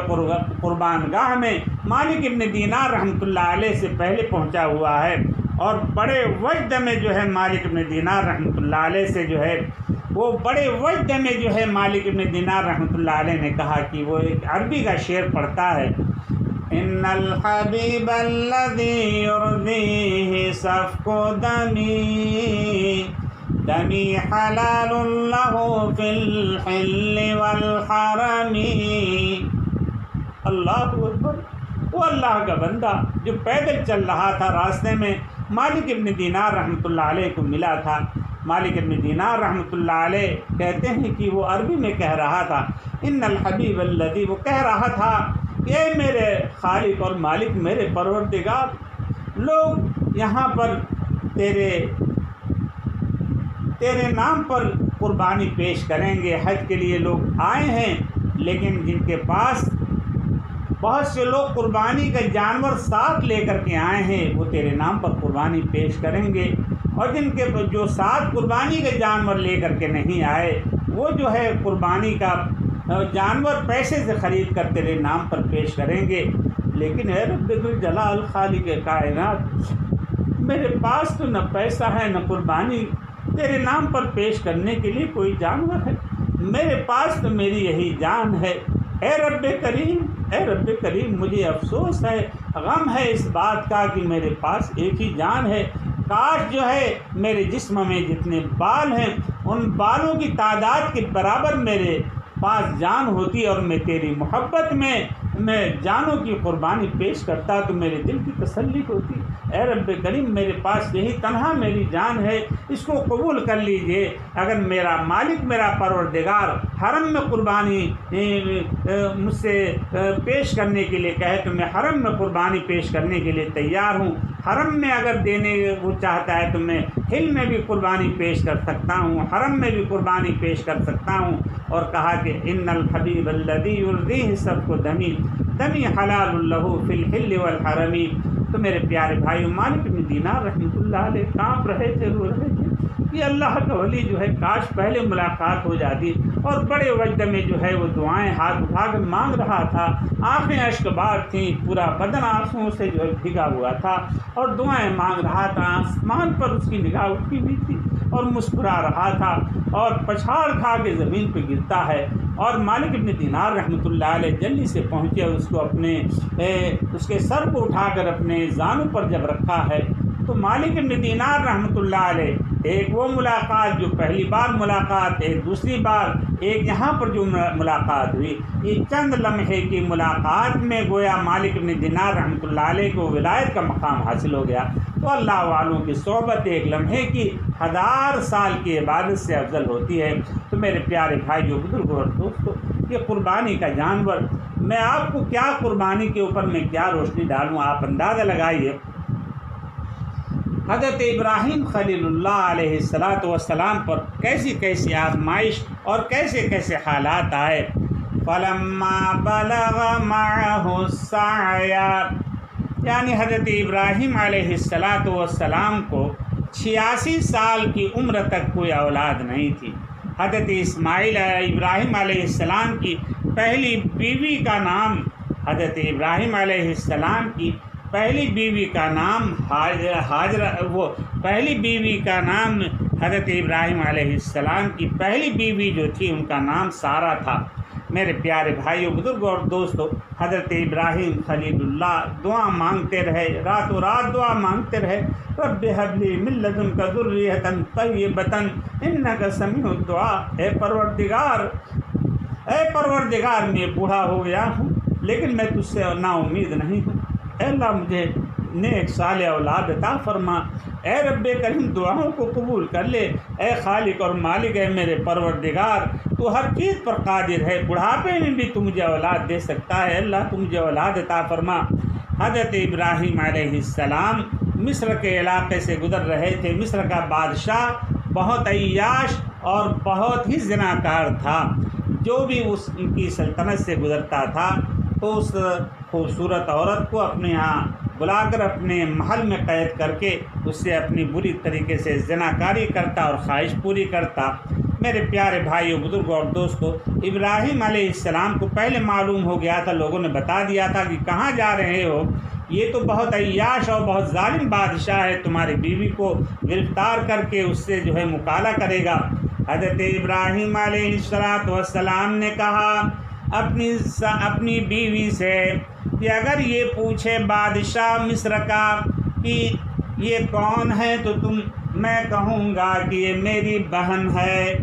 قربان گاہ میں مالک ابن دینار رحمۃ اللہ علیہ سے پہلے پہنچا ہوا ہے، اور بڑے وجد میں جو ہے مالک ابن دینار رحمۃ اللہ علیہ سے جو ہے وہ بڑے وجد میں جو ہے مالک ابن دینار رحمۃ اللہ علیہ نے کہا کہ وہ ایک عربی کا شعر پڑھتا ہے، ان الحبیب الذی یرضیہ سفک دمی دمی حلال لہ فی الحل والحرم۔ اللہ اکبر۔ وہ اللہ کا بندہ جو پیدل چل رہا تھا، راستے میں مالک ابن دینار رحمۃ اللہ علیہ کو ملا تھا۔ مالک ابن دینار رحمۃ اللہ علیہ کہتے ہیں کہ وہ عربی میں کہہ رہا تھا، ان الحبیب الذی، وہ کہہ رہا تھا کہ اے میرے خالق اور مالک، میرے پروردگار، لوگ یہاں پر تیرے نام پر قربانی پیش کریں گے، حج کے لیے لوگ آئے ہیں، لیکن جن کے پاس بہت سے لوگ قربانی کا جانور ساتھ لے کر کے آئے ہیں، وہ تیرے نام پر قربانی پیش کریں گے، اور جن کے جو ساتھ قربانی کا جانور لے کر کے نہیں آئے، وہ جو ہے قربانی کا جانور پیسے سے خرید کر تیرے نام پر پیش کریں گے۔ لیکن اے رب الجلال، خالق کائنات، میرے پاس تو نہ پیسہ ہے، نہ قربانی تیرے نام پر پیش کرنے کے لیے کوئی جانور ہے، میرے پاس تو میری یہی جان ہے۔ اے رب کریم، مجھے افسوس ہے، غم ہے اس بات کا کہ میرے پاس ایک ہی جان ہے، کاش جو ہے میرے جسم میں جتنے بال ہیں ان بالوں کی تعداد کے برابر میرے پاس جان ہوتی اور میں تیری محبت میں میں جانوں کی قربانی پیش کرتا تو میرے دل کی تسلی ہوتی۔ اے رب کریم میرے پاس یہی تنہا میری جان ہے، اس کو قبول کر لیجئے۔ اگر میرا مالک میرا پروردگار حرم میں قربانی مجھ سے پیش کرنے کے لیے کہے تو میں حرم میں قربانی پیش کرنے کے لیے تیار ہوں۔ حرم میں اگر دینے وہ چاہتا ہے تو میں ہل میں بھی قربانی پیش کر سکتا ہوں، حرم میں بھی قربانی پیش کر سکتا ہوں۔ اور کہا کہ ان الحبیب الذی یرضیہ سب کو دمی دمی حلال لہ فی الحل والحرم۔ تو میرے پیارے بھائیو، مالک بن دینار رحمۃ اللہ علیہ کانپ رہے تھے، رو رہے تھے کہ اللہ کا ولی جو ہے کاش پہلے ملاقات ہو جاتی۔ اور بڑے وجد میں جو ہے وہ دعائیں ہاتھ اٹھا کر مانگ رہا تھا، آنکھیں اشک بار تھیں، پورا بدن آنسوؤں سے جو ہے بھیگا ہوا تھا اور دعائیں مانگ رہا تھا۔ آسمان پر اس کی نگاہ اٹھی ہوئی تھی اور مسکرا رہا تھا اور پچھاڑ کھا کے زمین پہ گرتا ہے۔ اور مالک ابن دینار رحمۃ اللہ علیہ جلدی سے پہنچے، اس کو اس کے سر کو اٹھا کر اپنے زانوں پر جب رکھا ہے تو مالک ابن دینار رحمۃ اللہ علیہ ایک وہ ملاقات جو پہلی بار ملاقات، ایک دوسری بار، ایک یہاں پر جو ملاقات ہوئی، یہ چند لمحے کی ملاقات میں گویا مالک ابن دینار رحمۃ اللہ علیہ کو ولایت کا مقام حاصل ہو گیا۔ تو اللہ والوں کی صحبت ایک لمحے کی 1000 سال کی عبادت سے افضل ہوتی ہے۔ تو میرے پیارے بھائیو، بزرگوں اور دوستو، یہ قربانی کا جانور، میں آپ کو کیا قربانی کے اوپر میں کیا روشنی ڈالوں، آپ اندازہ لگائیے۔ حضرت ابراہیم خلیل اللہ علیہ السلام پر کیسی کیسی آزمائش اور کیسے کیسے حالات آئے۔ فَلَمَّا بَلَغَ مَعَهُ السَّعْيَ، یعنی حضرت ابراہیم علیہ السلام کو 86 سال کی عمر تک کوئی اولاد نہیں تھی۔ حضرت ابراہیم علیہ السلام کی پہلی بیوی کا نام، حضرت ابراہیم علیہ السلام کی پہلی بیوی کا نام وہ پہلی بیوی کا نام حضرت ابراہیم علیہ السلام کی پہلی بیوی جو تھی ان کا نام سارہ تھا۔ میرے پیارے بھائیو، بزرگوں اور دوستو، حضرت ابراہیم خلیل اللہ دعا مانگتے رہے، راتوں رات دعا مانگتے رہے، رب هب لی من لدنک ذریۃ طیبۃ انک سمیع الدعاء۔ اے پروردگار میں بوڑھا ہو گیا ہوں لیکن میں تجھ سے نا امید نہیں ہوں، اے اللہ مجھے نیک صالح اولاد عطا فرما۔ اے رب کریم دعاؤں کو قبول کر لے۔ اے خالق اور مالک، اے میرے پروردگار، تو ہر چیز پر قادر ہے، بڑھاپے میں بھی تو مجھے اولاد دے سکتا ہے، اللہ تو مجھے اولاد عطا فرما۔ حضرت ابراہیم علیہ السلام مصر کے علاقے سے گزر رہے تھے۔ مصر کا بادشاہ بہت عیاش اور بہت ہی زناکار تھا۔ جو بھی اس کی سلطنت سے گزرتا تھا تو اس خوبصورت عورت کو اپنے ہاں بلا کر اپنے محل میں قید کر کے اس سے اپنی بری طریقے سے زناکاری کرتا اور خواہش پوری کرتا۔ میرے پیارے بھائیو، بزرگوں اور دوستو، ابراہیم علیہ السلام کو پہلے معلوم ہو گیا تھا، لوگوں نے بتا دیا تھا کہ کہاں جا رہے ہو، یہ تو بہت عیاش اور بہت ظالم بادشاہ ہے، تمہاری بیوی کو گرفتار کر کے اس سے جو ہے مکالہ کرے گا۔ حضرت ابراہیم علیہ السلام نے کہا اپنی بیوی سے کہ اگر یہ پوچھے بادشاہ مصر کا کہ یہ کون ہے تو میں کہوں گا کہ یہ میری بہن ہے،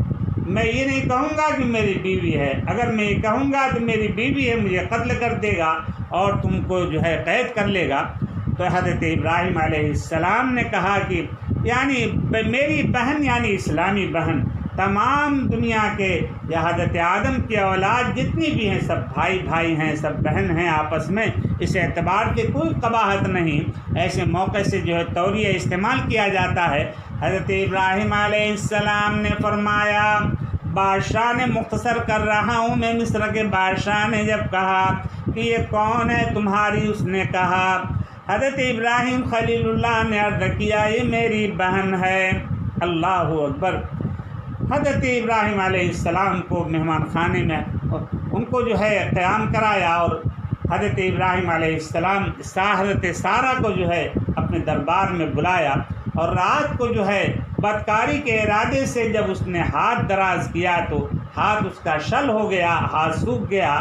میں یہ نہیں کہوں گا کہ میری بیوی ہے۔ اگر میں یہ کہوں گا کہ میری بیوی ہے مجھے قتل کر دے گا اور تم کو جو ہے قید کر لے گا۔ تو حضرت ابراہیم علیہ السلام نے کہا کہ یعنی میری بہن یعنی اسلامی بہن، تمام دنیا کے یا حضرت آدم کی اولاد جتنی بھی ہیں سب بھائی بھائی ہیں، سب بہن ہیں آپس میں، اس اعتبار کے کوئی قباحت نہیں۔ ایسے موقع سے جو ہے توریہ استعمال کیا جاتا ہے۔ حضرت ابراہیم علیہ السلام نے فرمایا، بادشاہ نے مختصر کر رہا ہوں میں، مصر کے بادشاہ نے جب کہا کہ یہ کون ہے تمہاری، اس نے کہا حضرت ابراہیم خلیل اللہ نے عرض کیا یہ میری بہن ہے۔ اللہ اکبر۔ حضرت ابراہیم علیہ السلام کو مہمان خانے میں ان کو جو ہے قیام کرایا اور حضرت ابراہیم علیہ السلام حضرت سارہ کو جو ہے اپنے دربار میں بلایا اور رات کو جو ہے بدکاری کے ارادے سے جب اس نے ہاتھ دراز کیا تو ہاتھ اس کا شل ہو گیا، ہاتھ سوکھ گیا،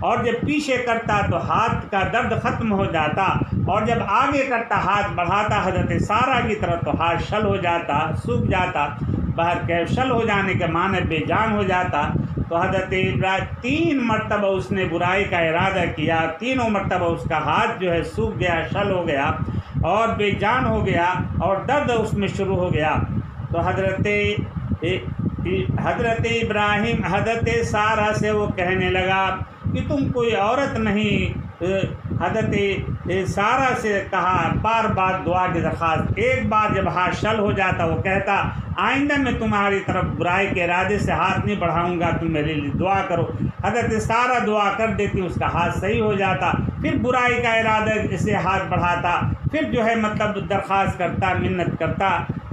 اور جب پیچھے کرتا تو ہاتھ کا درد ختم ہو جاتا، اور جب آگے کرتا ہاتھ بڑھاتا حضرت سارہ کی طرف تو ہاتھ شل ہو جاتا، سوکھ جاتا، باہر شل ہو جانے کے معنی بے جان ہو جاتا۔ تو حضرت ابراہیم 3 مرتبہ اس نے برائی کا ارادہ کیا، تینوں مرتبہ اس کا ہاتھ جو ہے سوکھ گیا، شل ہو گیا اور بے جان ہو گیا اور درد اس میں شروع ہو گیا۔ تو حضرت ابراہیم حضرت سارہ سے وہ کہنے لگا کہ تم کوئی عورت نہیں۔ حضرت سارہ سے کہا بار بار دعا کی درخواست، ایک بار جب ہاتھ شل ہو جاتا وہ کہتا آئندہ میں تمہاری طرف برائی کے ارادے سے ہاتھ نہیں بڑھاؤں گا، تم میرے لیے دعا کرو۔ حضرت سارہ دعا کر دیتی، اس کا ہاتھ صحیح ہو جاتا، پھر برائی کا ارادہ سے ہاتھ بڑھاتا، پھر جو ہے مطلب درخواست کرتا، منت کرتا،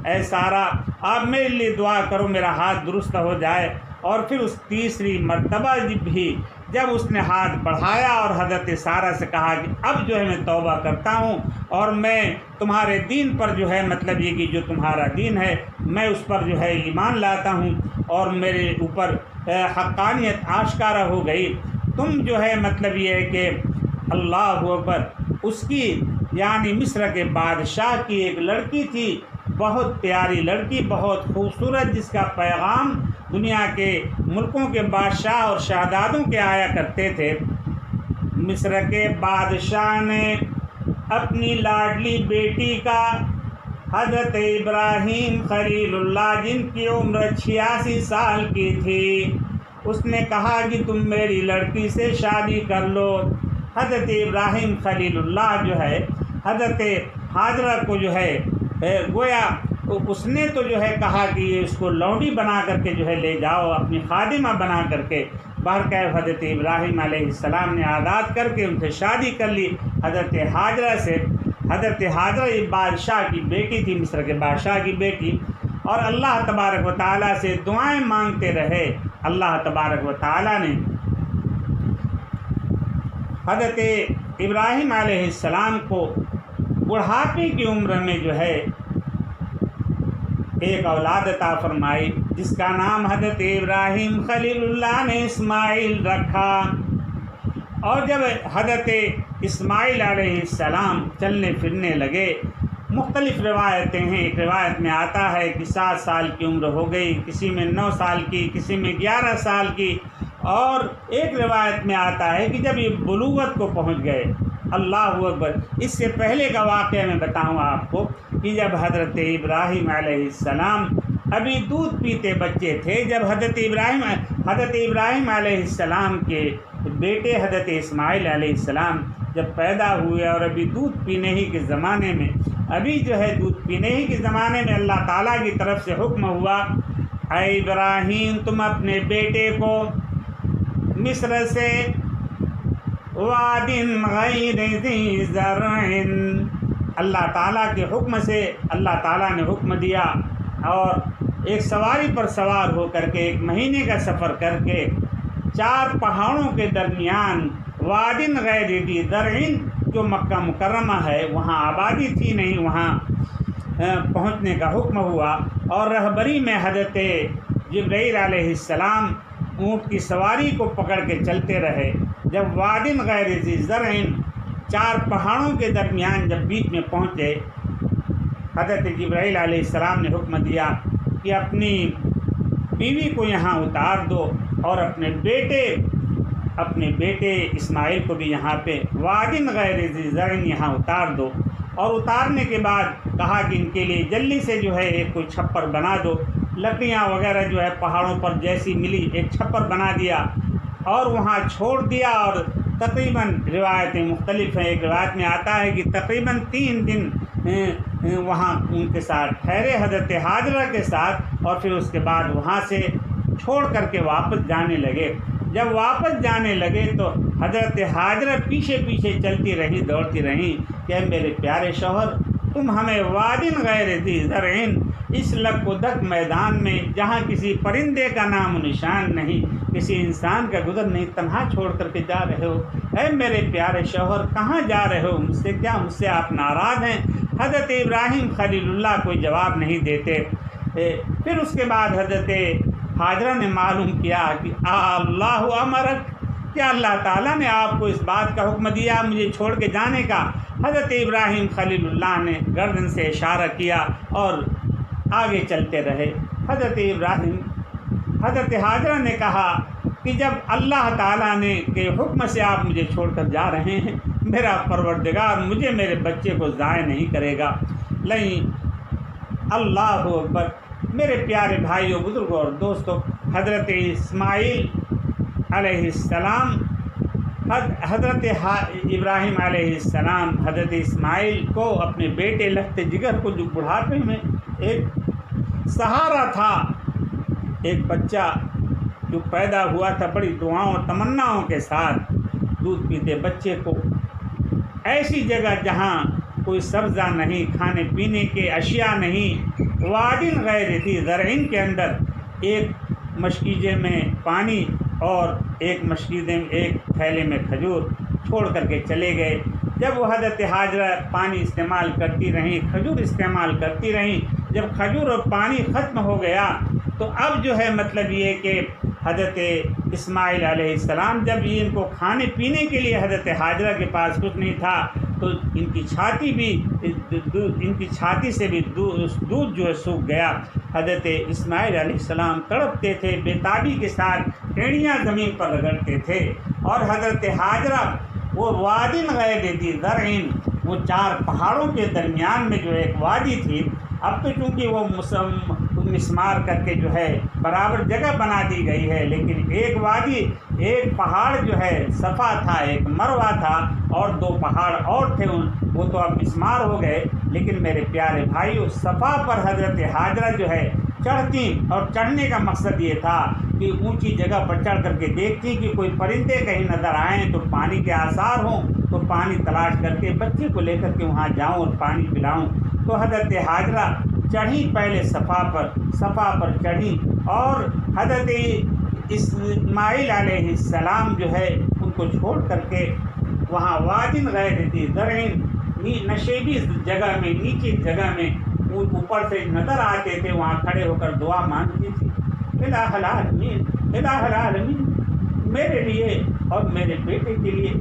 اے سارہ آپ میرے لیے دعا کرو میرا ہاتھ درست ہو جائے۔ اور پھر اس تیسری مرتبہ بھی جب اس نے ہاتھ بڑھایا اور حضرت سارہ سے کہا کہ اب جو ہے میں توبہ کرتا ہوں اور میں تمہارے دین پر جو ہے مطلب یہ کہ جو تمہارا دین ہے میں اس پر جو ہے ایمان لاتا ہوں اور میرے اوپر حقانیت آشکارا ہو گئی، تم جو ہے مطلب یہ ہے کہ اللہ اکبر۔ اس کی یعنی مصر کے بادشاہ کی ایک لڑکی تھی، بہت پیاری لڑکی، بہت خوبصورت، جس کا پیغام دنیا کے ملکوں کے بادشاہ اور شہزادوں کے آیا کرتے تھے۔ مصر کے بادشاہ نے اپنی لاڈلی بیٹی کا حضرت ابراہیم خلیل اللہ جن کی عمر 86 سال کی تھی، اس نے کہا کہ تم میری لڑکی سے شادی کر لو۔ حضرت ابراہیم خلیل اللہ جو ہے حضرت حاجرہ کو جو ہے گویا اس نے تو جو ہے کہا کہ اس کو لونڈی بنا کر کے جو ہے لے جاؤ، اپنی خادمہ بنا کر کے۔ بہرکیف حضرت ابراہیم علیہ السلام نے عادات کر کے ان سے شادی کر لی حضرت حاجرہ سے۔ حضرت حاجرہ ایک بادشاہ کی بیٹی تھی، مصر کے بادشاہ کی بیٹی، اور اللہ تبارک و تعالیٰ سے دعائیں مانگتے رہے۔ اللہ تبارک و تعالیٰ نے حضرت ابراہیم علیہ السلام کو بڑھاپے کی عمر میں جو ہے ایک اولاد عطا فرمائی، جس کا نام حضرت ابراہیم خلیل اللہ نے اسماعیل رکھا۔ اور جب حضرت اسماعیل علیہ السلام چلنے پھرنے لگے، مختلف روایتیں ہیں، ایک روایت میں آتا ہے کہ 7 سال کی عمر ہو گئی، کسی میں 9 سال کی، کسی میں 11 سال کی، اور ایک روایت میں آتا ہے کہ جب یہ بلوغت کو پہنچ گئے۔ اللہ اکبر۔ اس سے پہلے کا واقعہ میں بتاؤں آپ کو کہ جب حضرت ابراہیم علیہ السلام ابھی دودھ پیتے بچے تھے، جب حضرت ابراہیم علیہ السلام کے بیٹے حضرت اسماعیل علیہ السلام جب پیدا ہوئے اور ابھی دودھ پینے ہی کے زمانے میں اللہ تعالیٰ کی طرف سے حکم ہوا، اے ابراہیم تم اپنے بیٹے کو مصر سے واد غیر ذی زرع، اللہ تعالیٰ کے حکم سے اللہ تعالیٰ نے حکم دیا، اور ایک سواری پر سوار ہو کر کے 1 مہینے کا سفر کر کے 4 پہاڑوں کے درمیان واد غیر ذی زرع، جو مکہ مکرمہ ہے وہاں آبادی تھی نہیں، وہاں پہنچنے کا حکم ہوا، اور رہبری میں حضرت جبرائیل علیہ السلام اونٹ کی سواری کو پکڑ کے چلتے رہے۔ جب واد غیر ذی زرع 4 پہاڑوں کے درمیان جب بیچ میں پہنچے، حضرت جبرائیل علیہ السلام نے حکم دیا کہ اپنی بیوی کو یہاں اتار دو اور اپنے بیٹے اسماعیل کو بھی یہاں پہ واد غیر ذی زرع یہاں اتار دو۔ اور اتارنے کے بعد کہا کہ ان کے لیے جلدی سے جو ہے ایک کوئی چھپر بنا دو، لکڑیاں وغیرہ جو ہے پہاڑوں پر جیسی ملی ایک چھپر بنا دیا اور وہاں چھوڑ دیا، اور تقریباً روایتیں مختلف ہیں، ایک روایت میں آتا ہے کہ تقریباً 3 دن وہاں ان کے ساتھ ٹھہرے حضرت حاجرہ کے ساتھ، اور پھر اس کے بعد وہاں سے چھوڑ کر کے واپس جانے لگے۔ جب واپس جانے لگے تو حضرت حاجرہ پیچھے پیچھے چلتی رہیں، دوڑتی رہیں کہ میرے پیارے شوہر تم ہمیں واد غیر ذی زرع، اس لک و دک میدان میں جہاں کسی پرندے کا نام و نشان نہیں، کسی انسان کا گزر نہیں، تنہا چھوڑ کر کے جا رہے ہو؟ اے میرے پیارے شوہر کہاں جا رہے ہو؟ مجھ سے آپ ناراض ہیں؟ حضرت ابراہیم خلیل اللہ کوئی جواب نہیں دیتے۔ پھر اس کے بعد حضرت حاجرہ نے معلوم کیا کہ اللہ امرک، کیا اللہ تعالیٰ نے آپ کو اس بات کا حکم دیا مجھے چھوڑ کے جانے کا؟ حضرت ابراہیم خلیل اللہ نے گردن سے اشارہ کیا اور آگے چلتے رہے۔ حضرت حاجرہ نے کہا کہ جب اللہ تعالیٰ نے کے حکم سے آپ مجھے چھوڑ کر جا رہے ہیں، میرا پروردگار مجھے میرے بچے کو ضائع نہیں کرے گا۔ نہیں، اللہ اکبر۔ میرے پیارے بھائیوں، بزرگوں اور دوستوں، حضرت اسماعیل علیہ السلام، حضرت ابراہیم علیہ السلام حضرت اسماعیل کو اپنے بیٹے لخت جگر کو، جو بڑھاپے میں ایک سہارا تھا، ایک بچہ جو پیدا ہوا تھا بڑی دعاؤں تمناؤں کے ساتھ، دودھ پیتے بچے کو ایسی جگہ جہاں کوئی سبزہ نہیں، کھانے پینے کے اشیاء نہیں، وادٍ غیر ذی زرع کے اندر ایک مشکیزے میں پانی اور ایک مشکیزے میں ایک تھیلے میں کھجور چھوڑ کر کے چلے گئے۔ جب وہ حضرت ہاجرہ پانی استعمال کرتی رہیں، کھجور استعمال کرتی رہیں، جب کھجور اور پانی ختم ہو گیا تو اب جو ہے مطلب یہ کہ حضرت اسماعیل علیہ السلام، جب یہ ان کو کھانے پینے کے لیے حضرت ہاجرہ کے پاس کچھ نہیں تھا تو ان کی چھاتی سے بھی دودھ جو ہے سوکھ گیا۔ حضرت اسماعیل علیہ السلام تڑپتے تھے، بےتابی کے ساتھ اینڑیاں زمین پر رگڑتے تھے، اور حضرت ہاجرہ وہ وادٍ غیر ذی زرع، وہ 4 پہاڑوں کے درمیان میں جو ایک وادی تھی، اب تو چونکہ وہ مسمار کر کے جو ہے برابر جگہ بنا دی گئی ہے، لیکن ایک وادی، ایک پہاڑ جو ہے صفا تھا، ایک مروہ تھا، اور 2 پہاڑ اور تھے، وہ تو اب مسمار ہو گئے۔ لیکن میرے پیارے بھائیوں، صفا پر حضرت ہاجرہ جو ہے چڑھتی، اور چڑھنے کا مقصد یہ تھا کہ اونچی جگہ پر چڑھ کر کے دیکھتی کہ کوئی پرندے کہیں نظر آئیں تو پانی کے آثار ہوں تو پانی تلاش کر کے بچے کو لے کر کے وہاں جاؤں اور پانی پلاؤں۔ تو حضرت ہاجرہ چڑھی، پہلے صفا پر چڑھی، اور حضرت اسماعیل علیہ السلام جو ہے ان کو چھوڑ کر کے وہاں وادٍ غیر ذی زرع، نشیبی جگہ میں، نیچے جگہ میں، اوپر سے نظر آتے تھے، وہاں کھڑے ہو کر دعا مانگتی تھی، الہ العالمین، الہ العالمین، میرے لیے اور میرے بیٹے کے لیے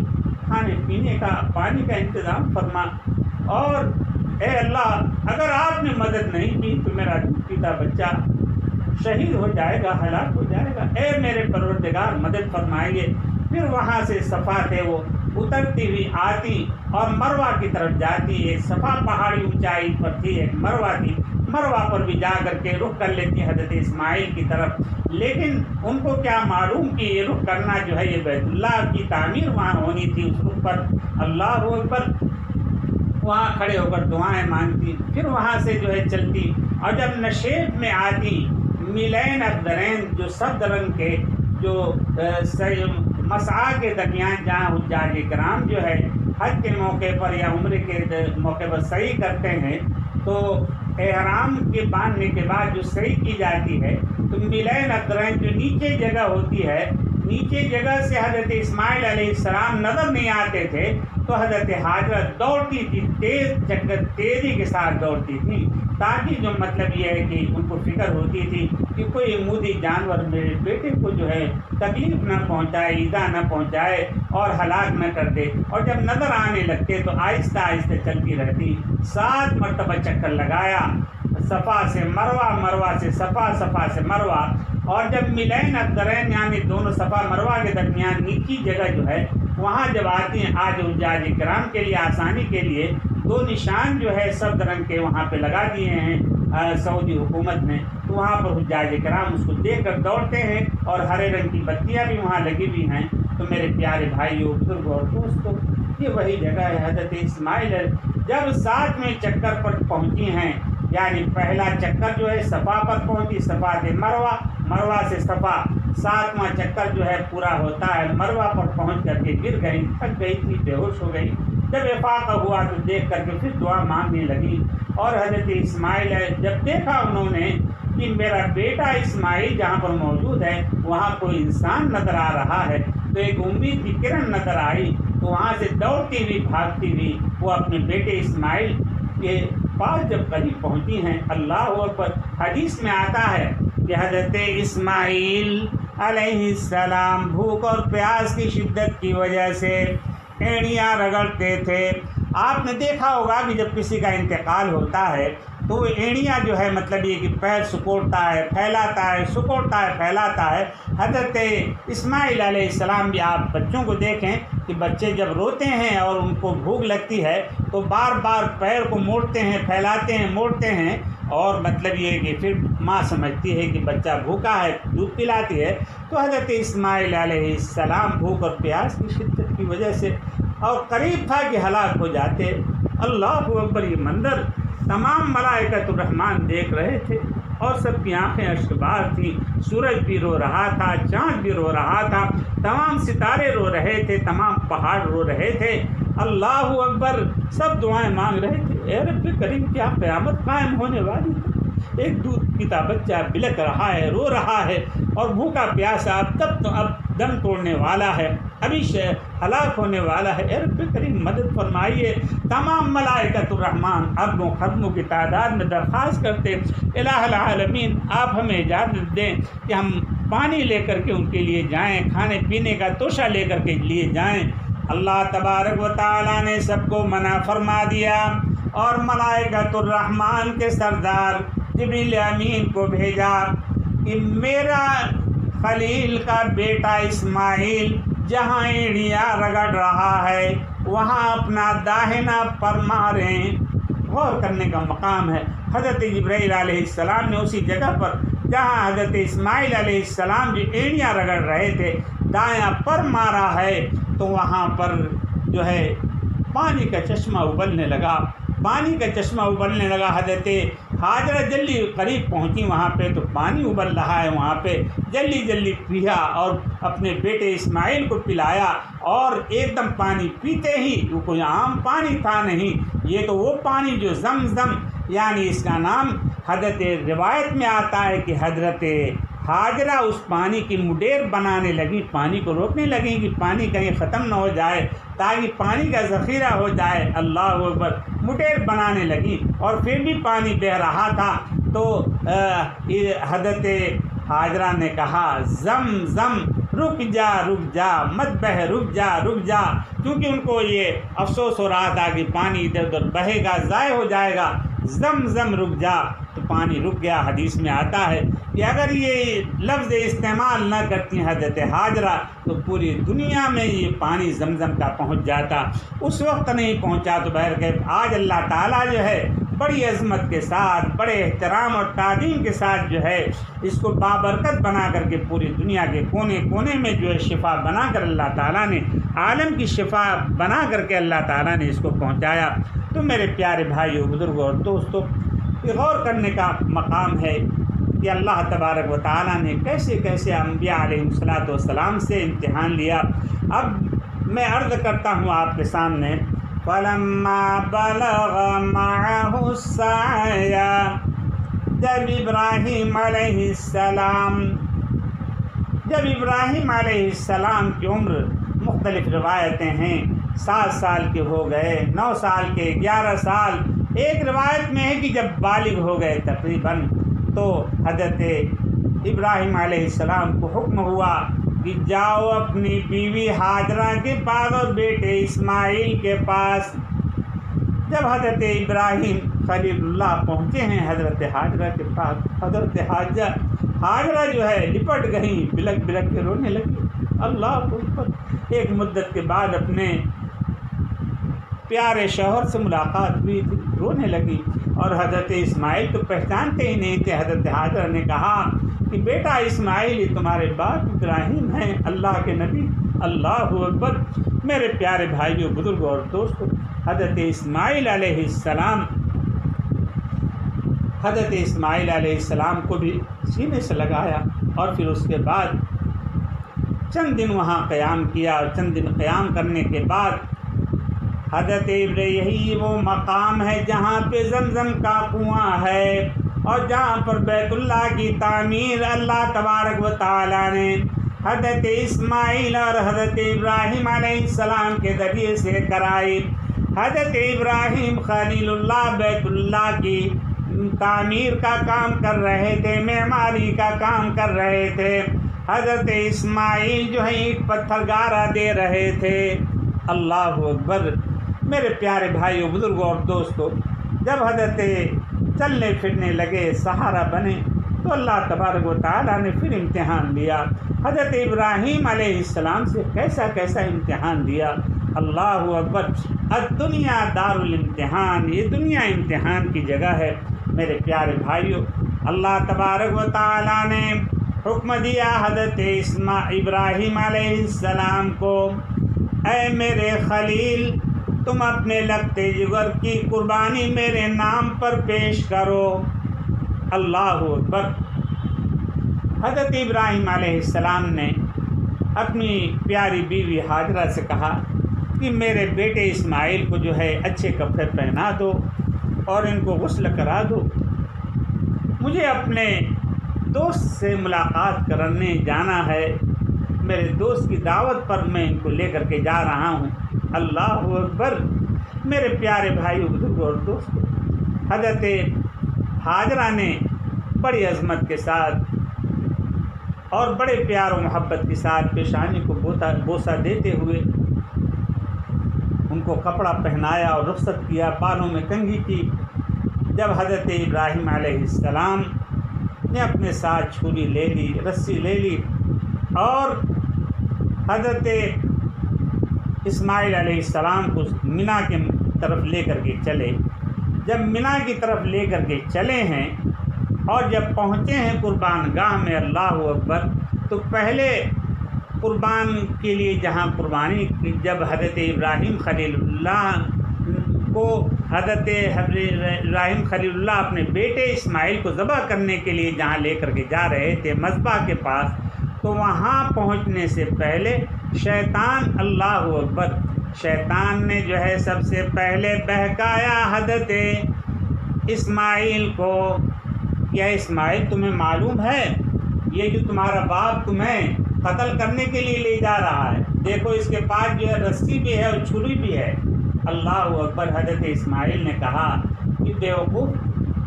کھانے پینے کا، پانی کا انتظام فرما، اور اے اللہ اگر آپ نے مدد نہیں کی تو میرا دودھ پیتا بچہ شہید ہو جائے گا، ہلاک ہو جائے گا، اے میرے پروردگار مدد فرمائیے۔ پھر وہاں سے صفا تھے وہ اترتی ہوئی آتی اور مروہ کی طرف جاتی، ایک صفا پہاڑی اونچائی پر تھی، ایک مروہ تھی، مروہ پر بھی جا کر کے رخ کر لیتی حضرت اسماعیل کی طرف، لیکن ان کو کیا معلوم کہ یہ رخ کرنا جو ہے یہ بیت اللہ کی تعمیر وہاں ہونی تھی، اس رخ پر اللہ اکبر وہاں کھڑے ہو کر دعائیں مانگتی، پھر وہاں سے جو ہے چلتی، اور جب نشیب میں آتی، میلین اخضرین، جو سبز رنگ کے، جو مسعی کے درمیان جہاں حجاج کرام جو ہے حج کے موقع پر یا عمرے کے موقع پر سعی کرتے ہیں، تو احرام کے باندھنے کے بعد جو سعی کی جاتی ہے تو میلین اخضرین جو نیچے جگہ ہوتی ہے، نیچے جگہ سے حضرت اسماعیل علیہ السلام نظر نہیں آتے تھے، تو حضرت ہاجرہ دوڑتی تھی، تیزی کے ساتھ دوڑتی تھی، تاکہ جو مطلب یہ ہے کہ ان کو فکر ہوتی تھی کہ کوئی مودی جانور میرے بیٹے کو جو ہے تکلیف نہ پہنچائے، ایذا نہ پہنچائے اور ہلاک نہ کر دے، اور جب نظر آنے لگتے تو آہستہ آہستہ چلتی رہتی، 7 مرتبہ چکر لگایا، صفا سے مروہ، مروہ سے صفا، صفا سے مروہ، اور جب ملین اخضرین یعنی دونوں صفا مروہ کے درمیان نیچی جگہ جو ہے وہاں جب آتی ہیں، آج حجاج کرام کے لیے آسانی کے لیے 2 نشان جو ہے سبز رنگ کے وہاں پہ لگا دیے ہیں سعودی حکومت نے، تو وہاں پر حجاج کرام اس کو دیکھ کر دوڑتے ہیں، اور ہرے رنگ کی بتیاں بھی وہاں لگی ہوئی ہیں۔ تو میرے پیارے بھائیوں، بزرگوں اور دوستوں، یہ وہی جگہ ہے حضرت اسماعیل جب 7ویں چکر پر پہنچی ہیں، یعنی پہلا چکر جو ہے صفا پر پہنچی، صفا سے مروہ، مروہ سے صفا، 7واں چکر جو ہے پورا ہوتا ہے، مروہ پر پہنچ کر کے گر گئی، تھک گئی تھی، بے ہوش ہو گئی۔ جب افاقہ ہوا تو دیکھ کر کے پھر دعا مانگنے لگی، اور حضرت اسماعیل جب دیکھا انہوں نے کہ میرا بیٹا اسماعیل جہاں پر موجود ہے وہاں کوئی انسان نظر آ رہا ہے، تو ایک امید کی کرن نظر آئی، تو وہاں سے دوڑتی ہوئی بھاگتی ہوئی وہ اپنے بیٹے اسماعیل کے پاس جب قریب پہنچی ہیں، اللہ اکبر، حدیث میں آتا ہے کہ حضرت اسماعیل علیہ السلام بھوک اور پیاس کی شدت کی وجہ سے اینڑیاں رگڑتے تھے۔ آپ نے دیکھا ہوگا کہ جب کسی کا انتقال ہوتا ہے تو وہ اینڑیاں جو ہے مطلب یہ کہ پیر سکوڑتا ہے پھیلاتا ہے سکوڑتا ہے پھیلاتا ہے۔ حضرت اسماعیل علیہ السلام بھی، آپ بچوں کو دیکھیں کہ بچے جب روتے ہیں اور ان کو بھوک لگتی ہے تو بار بار پیر کو موڑتے ہیں پھیلاتے ہیں موڑتے ہیں، اور مطلب یہ کہ پھر ماں سمجھتی ہے کہ بچہ بھوکا ہے دودھ پلاتی ہے۔ تو حضرت اسماعیل علیہ السلام بھوک اور پیاس کی شدت کی وجہ سے اور قریب تھا کہ ہلاک ہو جاتے۔ اللہ اکبر! یہ منظر تمام ملائکۃ الرحمن دیکھ رہے تھے اور سب کی آنکھیں اشکبار تھیں۔ سورج بھی رو رہا تھا، چاند بھی رو رہا تھا، تمام ستارے رو رہے تھے، تمام پہاڑ رو رہے تھے۔ اللہ اکبر! سب دعائیں مانگ رہے تھے، اے رب کریم کیا قیامت قائم ہونے والی ہے؟ ایک دودھ پیتا بچہ بلک رہا ہے رو رہا ہے اور بھوکا پیاسا اب دم توڑنے والا ہے، ابھی ہلاک ہونے والا ہے۔ اے رب کریم مدد فرمائیے۔ تمام ملائکۃ الرحمن اربوں خربوں کی تعداد میں درخواست کرتے، الہ العالمین آپ ہمیں اجازت دیں کہ ہم پانی لے کر کے ان کے لیے جائیں، کھانے پینے کا توشہ لے کر کے لیے جائیں۔ اللہ تبارک و تعالیٰ نے سب کو منع فرما دیا اور ملائکۃ الرحمن کے سردار جبریل امین کو بھیجا کہ میرا خلیل کا بیٹا اسماعیل جہاں اینڑیاں رگڑ رہا ہے وہاں اپنا داہنا پر ماریں۔ غور کرنے کا مقام ہے، حضرت جبرائیل علیہ السلام نے اسی جگہ پر جہاں حضرت اسماعیل علیہ السلام جو اینڑیاں رگڑ رہے تھے دایاں پر مارا ہے تو وہاں پر جو ہے پانی کا چشمہ ابلنے لگا، پانی کا چشمہ ابلنے لگا۔ حضرت ہاجرہ جلدی قریب پہنچی وہاں پہ تو پانی ابل رہا ہے، وہاں پہ جلدی پیا اور اپنے بیٹے اسماعیل کو پلایا، اور ایک دم پانی پیتے ہی وہ کوئی عام پانی تھا نہیں، یہ تو وہ پانی جو زمزم یعنی اس کا نام حضرت روایت میں آتا ہے کہ حضرت ہاجرہ اس پانی کی مڈیر بنانے لگی، پانی کو روکنے لگیں کہ پانی کہیں ختم نہ ہو جائے تاکہ پانی کا ذخیرہ ہو جائے۔ اللہ اکبر! مڈیر بنانے لگی اور پھر بھی پانی بہہ رہا تھا تو حضرت ہاجرہ نے کہا زم رک جا مت بہ، رک جا، کیونکہ ان کو یہ افسوس ہو رہا تھا کہ پانی ادھر ادھر بہے گا ضائع ہو جائے گا۔ زم رک جا، تو پانی رک گیا۔ حدیث میں آتا ہے کہ اگر یہ لفظ استعمال نہ کرتی حضرت ہاجرہ تو پوری دنیا میں یہ پانی زمزم کا پہنچ جاتا، اس وقت نہیں پہنچا۔ تو بہرکیف آج اللہ تعالیٰ جو ہے بڑی عظمت کے ساتھ بڑے احترام اور تعظیم کے ساتھ جو ہے اس کو بابرکت بنا کر کے پوری دنیا کے کونے کونے میں جو ہے شفا بنا کر اللہ تعالیٰ نے عالم کی شفا بنا کر کے اللہ تعالیٰ نے اس کو پہنچایا۔ تو میرے پیارے بھائیوں بزرگوں اور دوستوں، یہ غور کرنے کا مقام ہے کہ اللہ تبارک و تعالیٰ نے کیسے کیسے انبیاء علیہ الصلاۃ والسلام سے امتحان لیا۔ اب میں عرض کرتا ہوں آپ کے سامنے، فَلَمَّا بَلَغَ مَعَهُ السَّعْيَ، جب ابراہیم علیہ السلام کی عمر مختلف روایتیں ہیں 7 سال کے ہو گئے، 9 سال کے، 11 سال، ایک روایت میں ہے کہ جب بالغ ہو گئے تقریباً تو حضرت ابراہیم علیہ السلام کو حکم ہوا کہ جاؤ اپنی بیوی ہاجرہ کے پاس اور بیٹے اسماعیل کے پاس۔ جب حضرت ابراہیم خلیل اللہ پہنچے ہیں حضرت ہاجرہ کے پاس، حضرت ہاجرہ جو ہے لپٹ گئیں، بلک کے رونے لگی۔ اللہ اکبر! ایک مدت کے بعد اپنے پیارے شوہر سے ملاقات ہوئی تھی، رونے لگی، اور حضرت اسماعیل تو پہچانتے ہی نہیں تھے۔ حضرت ہاجرہ نے کہا کہ بیٹا اسماعیل یہ تمہارے باپ ابراہیم ہیں، اللہ کے نبی۔ اللہ اکبر! میرے پیارے بھائیوں بزرگوں اور دوستوں، حضرت اسماعیل علیہ السلام کو بھی سینے سے لگایا، اور پھر اس کے بعد چند دن وہاں قیام کیا، اور چند دن قیام کرنے کے بعد حضرت یہی وہ مقام ہے جہاں پہ زمزم کا کنواں ہے اور جہاں پر بیت اللہ کی تعمیر اللہ تبارک و تعالیٰ نے حضرت اسماعیل اور حضرت ابراہیم علیہ السلام کے ذریعے سے کرائی۔ حضرت ابراہیم خلیل اللہ بیت اللہ کی تعمیر کا کام کر رہے تھے، معماری کا کام کر رہے تھے، حضرت اسماعیل جو ہے اینٹ پتھر گارا دے رہے تھے۔ اللہ اکبر! میرے پیارے بھائیوں بزرگوں اور دوستوں، جب حضرت چلنے پھرنے لگے، سہارا بنے، تو اللہ تبارک و تعالیٰ نے پھر امتحان لیا۔ حضرت ابراہیم علیہ السلام سے کیسا کیسا امتحان دیا۔ اللہ اکبر۔ الدنیا دار الامتحان، یہ دنیا امتحان کی جگہ ہے۔ میرے پیارے بھائیوں، اللہ تبارک و تعالیٰ نے حکم دیا حضرت ابراہیم علیہ السلام کو، اے میرے خلیل، تم اپنے لگتے جگر کی قربانی میرے نام پر پیش کرو۔ اللہ اکبر۔ حضرت ابراہیم علیہ السلام نے اپنی پیاری بیوی ہاجرہ سے کہا کہ میرے بیٹے اسماعیل کو جو ہے اچھے کپڑے پہنا دو اور ان کو غسل کرا دو، مجھے اپنے دوست سے ملاقات کرنے جانا ہے، میرے دوست کی دعوت پر میں ان کو لے کر کے جا رہا ہوں۔ اللہ اکبر۔ میرے پیارے بھائیو، بزرگوں اور دوستوں، حضرت ہاجرہ نے بڑی عظمت کے ساتھ اور بڑے پیار و محبت کے ساتھ پیشانی کو بوسہ دیتے ہوئے ان کو کپڑا پہنایا اور رخصت کیا، بالوں میں کنگھی کی۔ جب حضرت ابراہیم علیہ السلام نے اپنے ساتھ چھری لے لی، رسی لے لی اور حضرت اسماعیل علیہ السلام کو منا کی طرف لے کر کے چلے۔ جب منا کی طرف لے کر کے چلے ہیں اور جب پہنچے ہیں قربان گاہ میں، اللہ اکبر، تو پہلے قربان کے لیے جہاں قربانی جب حضرت ابراہیم خلیل اللہ کو حضرت ابراہیم خلیل اللہ اپنے بیٹے اسماعیل کو ذبح کرنے کے لیے جہاں لے کر کے جا رہے تھے مذبح کے پاس، تو وہاں پہنچنے سے پہلے شیطان، اللہ اکبر، شیطان نے جو ہے سب سے پہلے بہکایا حضرت اسماعیل کو، کیا اسماعیل تمہیں معلوم ہے یہ جو تمہارا باپ تمہیں قتل کرنے کے لیے لے جا رہا ہے، دیکھو اس کے پاس جو ہے رسی بھی ہے اور چھری بھی ہے۔ اللہ اکبر۔ حضرت اسماعیل نے کہا کہ بیوقوف،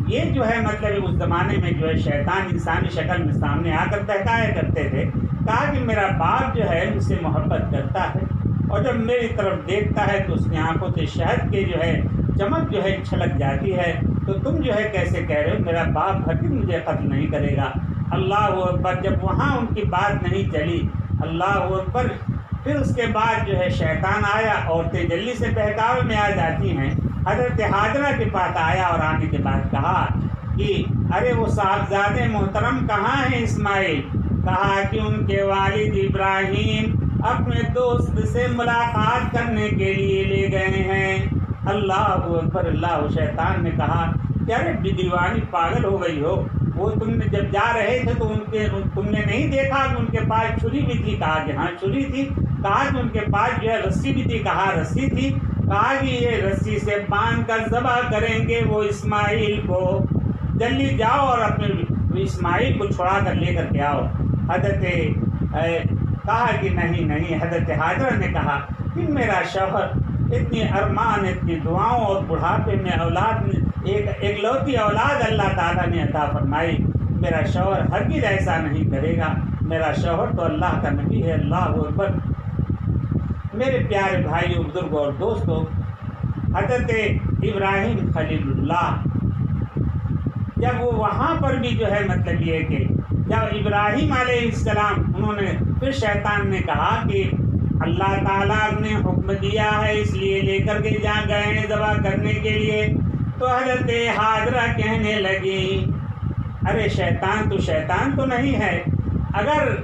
یہ جو ہے مطلب اس زمانے میں جو ہے شیطان انسانی شکل میں سامنے آ کر بہکایا کرتے تھے، کہا کہ میرا باپ جو ہے مجھ سے محبت کرتا ہے اور جب میری طرف دیکھتا ہے تو اس کی آنکھوں سے شہد کے جو ہے چمک جو ہے چھلک جاتی ہے، تو تم جو ہے کیسے کہہ رہے ہو میرا باپ ہرگز مجھے قتل نہیں کرے گا۔ اللہ اکبر۔ جب وہاں ان کی بات نہیں چلی، اللہ اکبر، پھر اس کے بعد جو ہے شیطان آیا، عورتیں جلدی سے بہکاوے میں آ جاتی ہیں، حضرت ہاجرہ کے پاس آیا اور آنے کے بعد کہا کہ ارے وہ صاحبزادے محترم کہاں ہیں اسماعیل؟ کہا کہ ان کے والد ابراہیم اپنے دوست سے ملاقات کرنے کے لیے لے گئے ہیں۔ اللہ اکبر۔ اللہ۔ شیطان نے کہا کہ ارے دیوانی پاگل ہو گئی ہو، وہ تم نے جب جا رہے تھے تو تم نے نہیں دیکھا کہ ان کے پاس چھری بھی تھی؟ کہا کہ ہاں چھری تھی۔ کہا کہ ان کے پاس جو ہے رسی بھی تھی؟ کہا رسی تھی۔ کہا کہ یہ رسی سے باندھ کر ذبح کریں گے وہ اسماعیل کو، جلدی جاؤ اور اپنے اسماعیل کو چھڑا کر لے کر کے آؤ۔ حضرت کہا کہ نہیں۔ حضرت ہاجرہ نے کہا کہ میرا شوہر اتنی ارمان، اتنی دعاؤں اور بڑھاپے میں اولاد، ایک لوتی اولاد اللہ تعالیٰ نے عطا فرمائی، میرا شوہر ہرگز ایسا نہیں کرے گا، میرا شوہر تو اللہ کا نبی ہے۔ اللہ اکبر۔ میرے پیارے بھائیوں، بزرگوں اور دوستوں، حضرت ابراہیم خلیل اللہ جب وہ وہاں پر بھی جو ہے مطلب یہ کہ جب ابراہیم علیہ السلام انہوں نے، پھر شیطان نے کہا کہ اللہ تعالیٰ نے حکم دیا ہے اس لیے لے کر کے جا گئے ہیں ذبح کرنے کے لیے، تو حضرت ہاجرہ کہنے لگی ارے شیطان تو نہیں ہے، اگر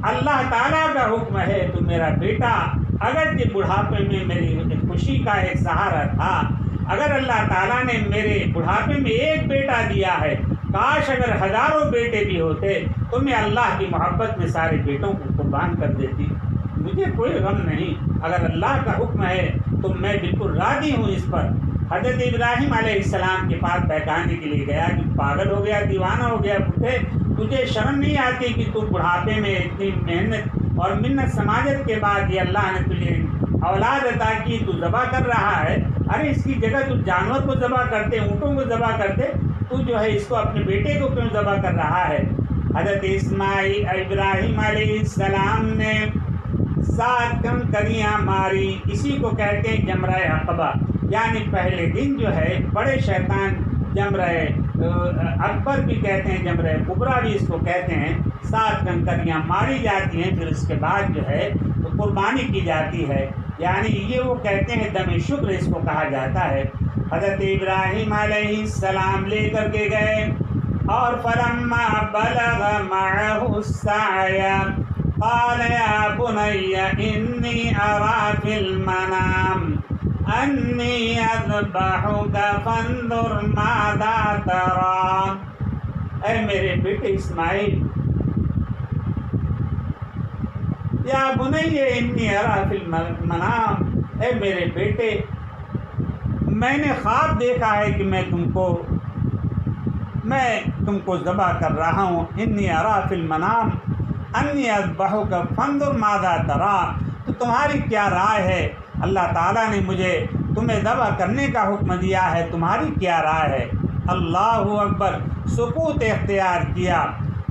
اللہ تعالیٰ کا حکم ہے تو میرا بیٹا اگرچہ بڑھاپے میں میری خوشی کا ایک سہارا تھا، اگر اللہ تعالیٰ نے میرے بڑھاپے میں ایک بیٹا دیا ہے، کاش اگر ہزاروں بیٹے بھی ہوتے تو میں اللہ کی محبت میں سارے بیٹوں کو قربان کر دیتی، مجھے کوئی غم نہیں، اگر اللہ کا حکم ہے تو میں بالکل راضی ہوں اس پر۔ حضرت ابراہیم علیہ السلام کے پاس بہکانے کے لیے گیا کہ پاگل ہو گیا، دیوانہ ہو گیا، بڈھے، تجھے شرم نہیں آتی کہ تو بڑھاپے میں اتنی محنت اور منت سماجت کے بعد یہ اللہ نے تجھے اولاد عطا کی، تو ذبح کر رہا ہے؟ ارے اس کی جگہ تو جانور کو ذبح کرتے، اونٹوں کو ذبح کرتے، تو جو ہے اس کو اپنے بیٹے کو کیوں ذبح کر رہا ہے؟ حضرت ابراہیم علیہ السلام نے 7 کنکریاں ماری، اسی کو کہتے ہیں جمرہ عقبہ، یعنی پہلے دن جو ہے بڑے شیطان جمرہ اکبر بھی کہتے ہیں، جمرہ کبریٰ بھی اس کو کہتے ہیں، 7 کنکریاں ماری جاتی ہیں، پھر اس کے بعد جو ہے قربانی کی جاتی ہے، یعنی یہ وہ کہتے ہیں دم شکر اس کو کہا جاتا ہے۔ حضرت ابراہیم علیہ السلام لے کر کے گئے، اور فلما بلغ معه السعي قال يا بني إني أرى في المنام أني أذبحك فانظر ماذا ترى۔ اے میرے بیٹے اسماعیل، یا بنی انی ارا فی المنام، اے میرے بیٹے میں نے خواب دیکھا ہے کہ میں تم کو ذبح کر رہا ہوں، انی ارا فی المنام انی اذبحک فانظر ماذا تری، تو تمہاری کیا رائے ہے؟ اللہ تعالیٰ نے مجھے تمہیں ذبح کرنے کا حکم دیا ہے، تمہاری کیا رائے ہے؟ اللہ اکبر، سکوت اختیار کیا۔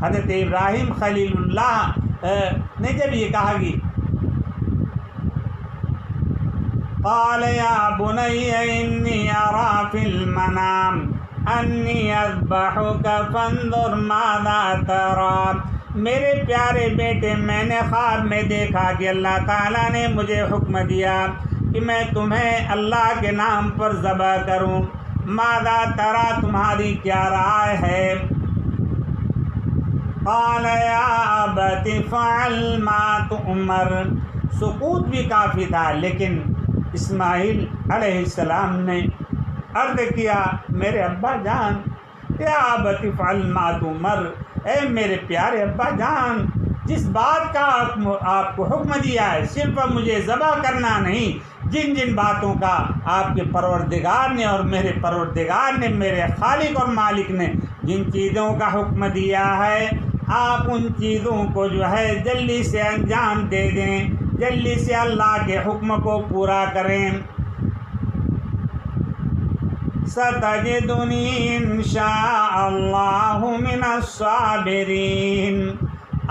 حضرت ابراہیم خلیل اللہ نے جب یہ کہا کہ قال یا بنی انی ارا فی المنام انی اذبحک فانظر ماذا تری، میرے پیارے بیٹے میں نے خواب میں دیکھا کہ اللہ تعالیٰ نے مجھے حکم دیا کہ میں تمہیں اللہ کے نام پر ذبح کروں، ماذا تری، تمہاری کیا رائے ہے؟ قال یا ابت فعل ما تؤمر، سکوت بھی کافی تھا، لیکن اسماعیل علیہ السلام نے عرض کیا، میرے ابا جان، یا ابت فعل ما تؤمر، اے میرے پیارے ابا جان، جس بات کا آپ کو حکم دیا ہے صرف مجھے ذبح کرنا نہیں، جن جن باتوں کا آپ کے پروردگار نے اور میرے پروردگار نے، میرے خالق اور مالک نے جن چیزوں کا حکم دیا ہے، آپ ان چیزوں کو جو ہے جلدی سے انجام دے دیں، جلدی سے اللہ کے حکم کو پورا کریں۔ ستجدنی انشاء اللہ من الصابرین،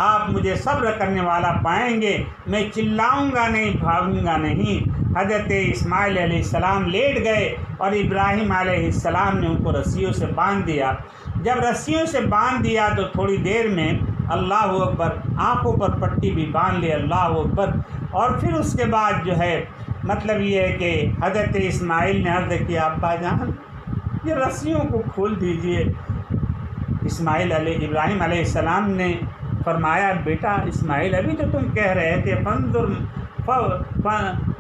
آپ مجھے صبر کرنے والا پائیں گے، میں چلاؤں گا نہیں، بھاگوں گا نہیں۔ حضرت اسماعیل علیہ السلام لیٹ گئے اور ابراہیم علیہ السلام نے ان کو رسیوں سے باندھ دیا۔ جب رسیوں سے باندھ دیا تو تھوڑی دیر میں اللہ اکبر، آنکھوں پر پٹی بھی باندھ لی، اللہ اکبر، اور پھر اس کے بعد جو ہے مطلب یہ ہے کہ حضرت اسماعیل نے عرض کیا، ابا جان یہ رسیوں کو کھول دیجئے۔ ابراہیم علیہ السلام نے فرمایا، بیٹا اسماعیل، ابھی تو تم کہہ رہے تھے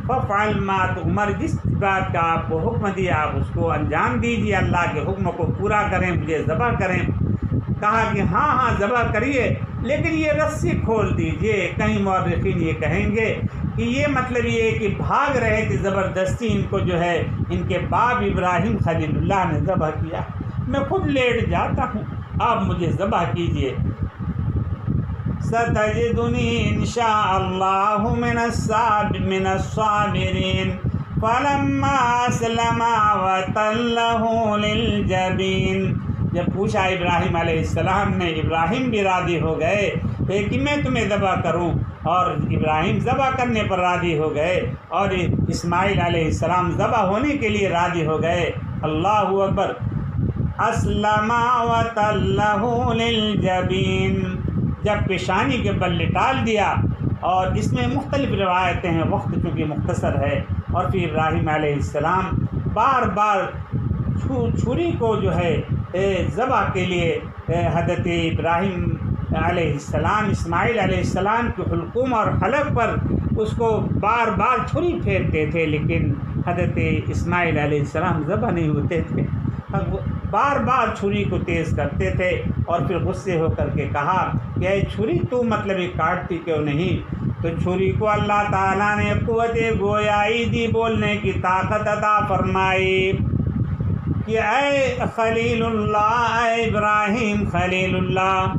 ففعل ما تؤمر، جس بات کا آپ کو حکم دیا آپ اس کو انجام دیجیے، اللہ کے حکم کو پورا کریں، مجھے ذبح کریں۔ کہا کہ ہاں ذبح کریے، لیکن یہ رسی کھول دیجیے۔ کہیں مورخین یہ کہیں گے کہ یہ مطلب یہ ہے کہ بھاگ رہے تھے زبردستی، ان کو جو ہے ان کے باپ ابراہیم خلیل اللہ نے ذبح کیا، میں خود لیٹ جاتا ہوں، آپ مجھے ذبح کیجیے۔ ستجدنی انشاء اللہ من الصابرین فلما اسلما وتلہ للجبین، جب پوچھا ابراہیم علیہ السلام نے، ابراہیم بھی راضی ہو گئے کہ میں تمہیں ذبح کروں، اور ابراہیم ذبح کرنے پر راضی ہو گئے، اور اسماعیل علیہ السلام ذبح ہونے کے لیے راضی ہو گئے۔ اللہ اکبر، اسلم وتلہ للجبین، جب پیشانی کے بل لٹال دیا، اور اس میں مختلف روایتیں ہیں، وقت چونکہ مختصر ہے، اور پھر ابراہیم علیہ السلام بار بار چھری کو جو ہے ذبح کے لیے حضرت ابراہیم علیہ السلام اسماعیل علیہ السلام کے حلقوم اور حلق پر اس کو بار بار چھری پھیرتے تھے، لیکن حضرت اسماعیل علیہ السلام ذبح نہیں ہوتے تھے، بار بار چھری کو تیز کرتے تھے، اور پھر غصے ہو کر کے کہا کہ اے چھری تو مطلب یہ کاٹتی کیوں نہیں؟ تو چھری کو اللہ تعالیٰ نے قوت گویائی دی، بولنے کی طاقت عطا فرمائی کہ اے خلیل اللہ، اے ابراہیم خلیل اللہ،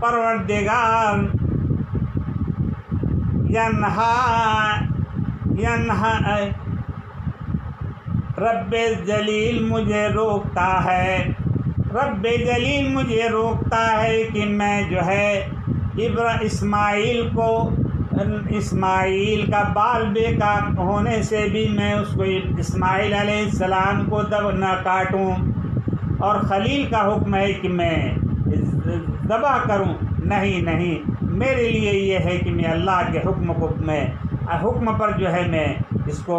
پروردگار رب جلیل مجھے روکتا ہے، رب جلیل مجھے روکتا ہے کہ میں جو ہے اسماعیل کا بال بیکا ہونے سے بھی میں اس کو اسماعیل علیہ السلام کو نہ کاٹوں۔ اور خلیل کا حکم ہے کہ میں ذبح کروں، نہیں، میرے لیے یہ ہے کہ میں اللہ کے حکم پر جو ہے میں اس کو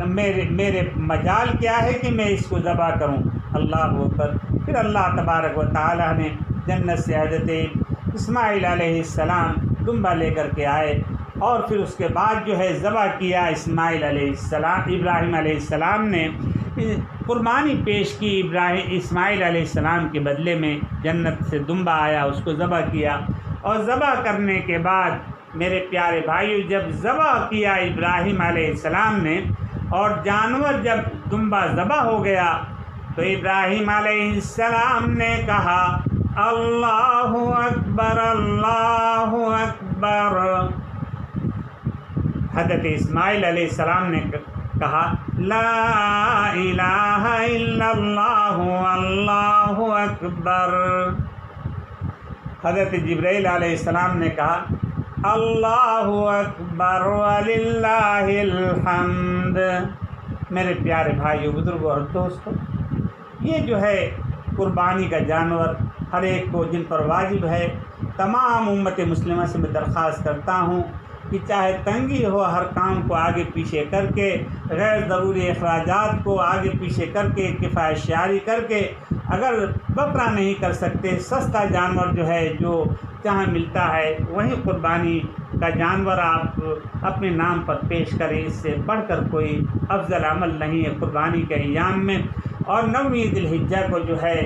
میرے مجال کیا ہے کہ میں اس کو ذبح کروں۔ اللہ اکبر۔ پھر اللہ تبارک و تعالیٰ نے جنت سے حضرت اسماعیل علیہ السلام دمبا لے کر کے آئے، اور پھر اس کے بعد جو ہے ذبح کیا ابراہیم علیہ السلام نے قربانی پیش کی۔ اسماعیل علیہ السلام کے بدلے میں جنت سے دمبا آیا، اس کو ذبح کیا، اور ذبح کرنے کے بعد میرے پیارے بھائیو جب ذبح کیا ابراہیم علیہ السلام نے، اور جانور جب دمبا ذبح ہو گیا تو ابراہیم علیہ السلام نے کہا اللہ اکبر اللہ اکبر۔ حضرت اسماعیل علیہ السلام نے کہا لا الہ الا اللہ اللہ اکبر۔ حضرت جبرائیل علیہ السلام نے کہا اللہ اکبر وللہ الحمد۔ میرے پیارے بھائیو، بزرگوں اور دوستو، یہ جو ہے قربانی کا جانور ہر ایک کو جن پر واجب ہے، تمام امت مسلمہ سے میں درخواست کرتا ہوں کہ چاہے تنگی ہو، ہر کام کو آگے پیچھے کر کے، غیر ضروری اخراجات کو آگے پیچھے کر کے، کفایت شعاری کر کے، اگر بکرا نہیں کر سکتے، سستا جانور جو ہے جو جہاں ملتا ہے وہیں قربانی کا جانور آپ اپنے نام پر پیش کریں۔ اس سے بڑھ کر کوئی افضل عمل نہیں ہے قربانی کے ایام میں۔ اور 9ویں ذی الحجہ کو جو ہے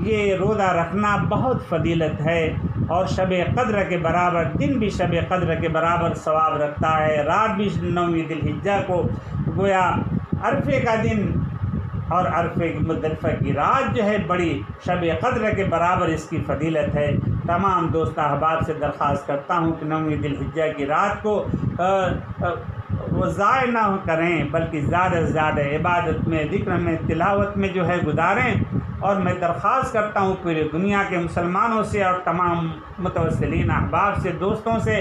یہ روزہ رکھنا بہت فضیلت ہے، اور شب قدر کے برابر، دن بھی شب قدر کے برابر ثواب رکھتا ہے۔ رات بھی 9ویں ذی الحجہ کو گویا عرفے کا دن اور عرفے مزدلفہ کی رات جو ہے بڑی شب قدر کے برابر اس کی فضیلت ہے۔ تمام دوست احباب سے درخواست کرتا ہوں کہ 9ویں ذی الحجہ کی رات کو وہ ضائع نہ کریں، بلکہ زیادہ سے زیادہ عبادت میں، ذکر میں، تلاوت میں جو ہے گزاریں۔ اور میں درخواست کرتا ہوں پوری دنیا کے مسلمانوں سے اور تمام متوسلین احباب سے، دوستوں سے،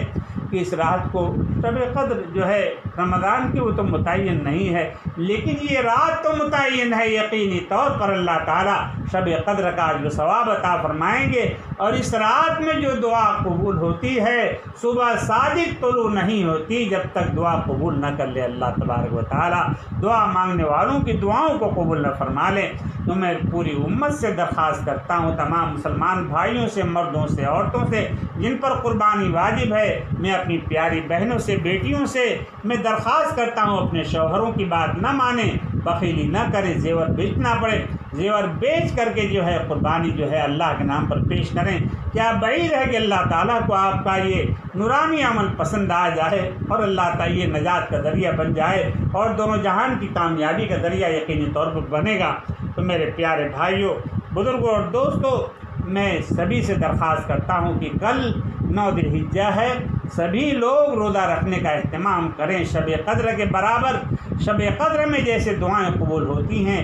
کہ اس رات کو شب قدر جو ہے رمضان کی وہ تو متعین نہیں ہے، لیکن یہ رات تو متعین ہے، یقینی طور پر اللہ تعالیٰ شب قدر کا جو ثواب عطا فرمائیں گے۔ اور اس رات میں جو دعا قبول ہوتی ہے، صبح صادق طلوع نہیں ہوتی جب تک دعا قبول نہ کر لے اللہ تبارک و تعالیٰ، دعا مانگنے والوں کی دعاؤں کو قبول نہ فرما لے۔ تو میں پوری امت سے درخواست کرتا ہوں، تمام مسلمان بھائیوں سے، مردوں سے، عورتوں سے جن پر قربانی واجب ہے، میں اپنی پیاری بہنوں سے، بیٹیوں سے میں درخواست کرتا ہوں اپنے شوہروں کی بات نہ مانیں، بخیلی نہ کریں، زیور بیچنا پڑے، زیور بیچ کر کے جو ہے قربانی جو ہے اللہ کے نام پر پیش کریں۔ کیا بعید ہے کہ اللہ تعالیٰ کو آپ کا یہ نورانی عمل پسند آ جائے، اور اللہ تعالیٰ یہ نجات کا ذریعہ بن جائے، اور دونوں جہان کی کامیابی کا ذریعہ یقینی طور پر بنے گا۔ تو میرے پیارے بھائیوں، بزرگوں اور دوستوں، میں سبھی سے درخواست کرتا ہوں کہ کل 9 ذی الحجہ ہے، سبھی لوگ روزہ رکھنے کا اہتمام کریں۔ شب قدر کے برابر، شب قدر میں جیسے دعائیں قبول ہوتی ہیں،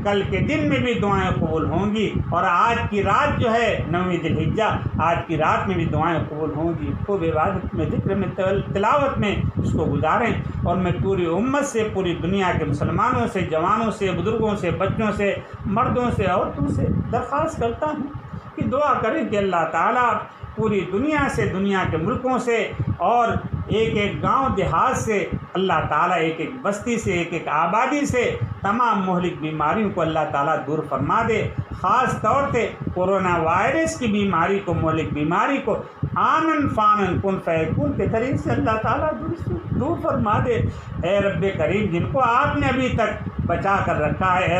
کل کے دن میں بھی دعائیں قبول ہوں گی، اور آج کی رات جو ہے 9ویں ذی الحجہ، آج کی رات میں بھی دعائیں قبول ہوں گی۔ خوب عبادت میں، ذکر میں، تلاوت میں اس کو گزاریں۔ اور میں پوری امت سے، پوری دنیا کے مسلمانوں سے، جوانوں سے، بزرگوں سے، بچوں سے، مردوں سے، عورتوں سے درخواست کرتا ہوں کہ دعا کریں کہ اللہ تعالیٰ پوری دنیا سے، دنیا کے ملکوں سے، اور ایک ایک گاؤں دیہات سے اللہ تعالیٰ، ایک ایک بستی سے، ایک ایک آبادی سے تمام مہلک بیماریوں کو اللہ تعالیٰ دور فرما دے۔ خاص طور سے کورونا وائرس کی بیماری کو، مہلک بیماری کو آنن فانن کن فیکون کے طریقے سے اللہ تعالیٰ دور فرما دے۔ اے رب کریم، جن کو آپ نے ابھی تک بچا کر رکھا ہے، اے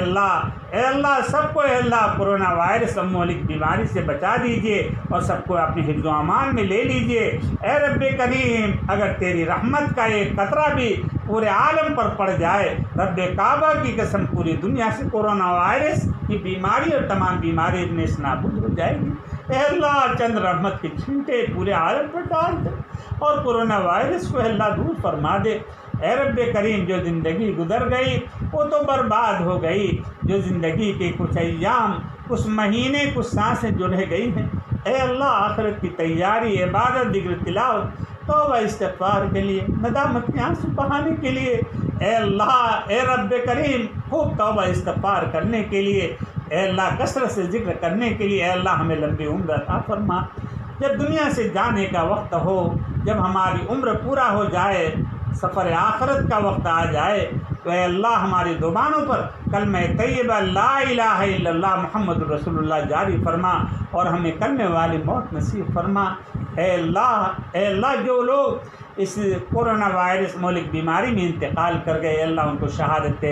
اللہ سب کو، اے اللہ کورونا وائرس اور مہلک بیماری سے بچا دیجئے، اور سب کو اپنے حفظ و امان میں لے لیجئے۔ اے رب کریم، اگر تیری رحمت کا ایک قطرہ بھی پورے عالم پر پڑ جائے، رب کعبہ کی قسم پوری دنیا سے کورونا وائرس کی بیماری اور تمام بیماری نابود ہو جائے گی۔ اے اللہ، چند رحمت کے چھینٹے پورے عالم پر ڈال دے، اور کورونا وائرس کو اللہ دور فرما دے۔ اے رب کریم، جو زندگی گزر گئی وہ تو برباد ہو گئی، جو زندگی کے کچھ ایام، کچھ مہینے، کچھ سانسیں جو رہ گئی ہیں، اے اللہ آخرت کی تیاری، عبادت، ذکر، تلاوت، توبہ استغفار کے لیے، ندامت کے آنسو بہانے کے لیے، اے اللہ، اے رب کریم، خوب توبہ استغفار کرنے کے لیے اے اللہ کثرت سے ذکر کرنے کے لیے اے اللہ ہمیں لمبی عمر عطا فرما۔ جب دنیا سے جانے کا وقت ہو، جب ہماری عمر پورا ہو جائے، سفر آخرت کا وقت آ جائے، تو اے اللہ ہماری زبانوں پر کلمہ طیبہ لا الہ الا اللہ محمد رسول اللہ جاری فرما اور ہمیں کلمے والی موت نصیب فرما۔ اے اللہ جو لوگ اس کورونا وائرس مہلک بیماری میں انتقال کر گئے، اے اللہ ان کو شہادت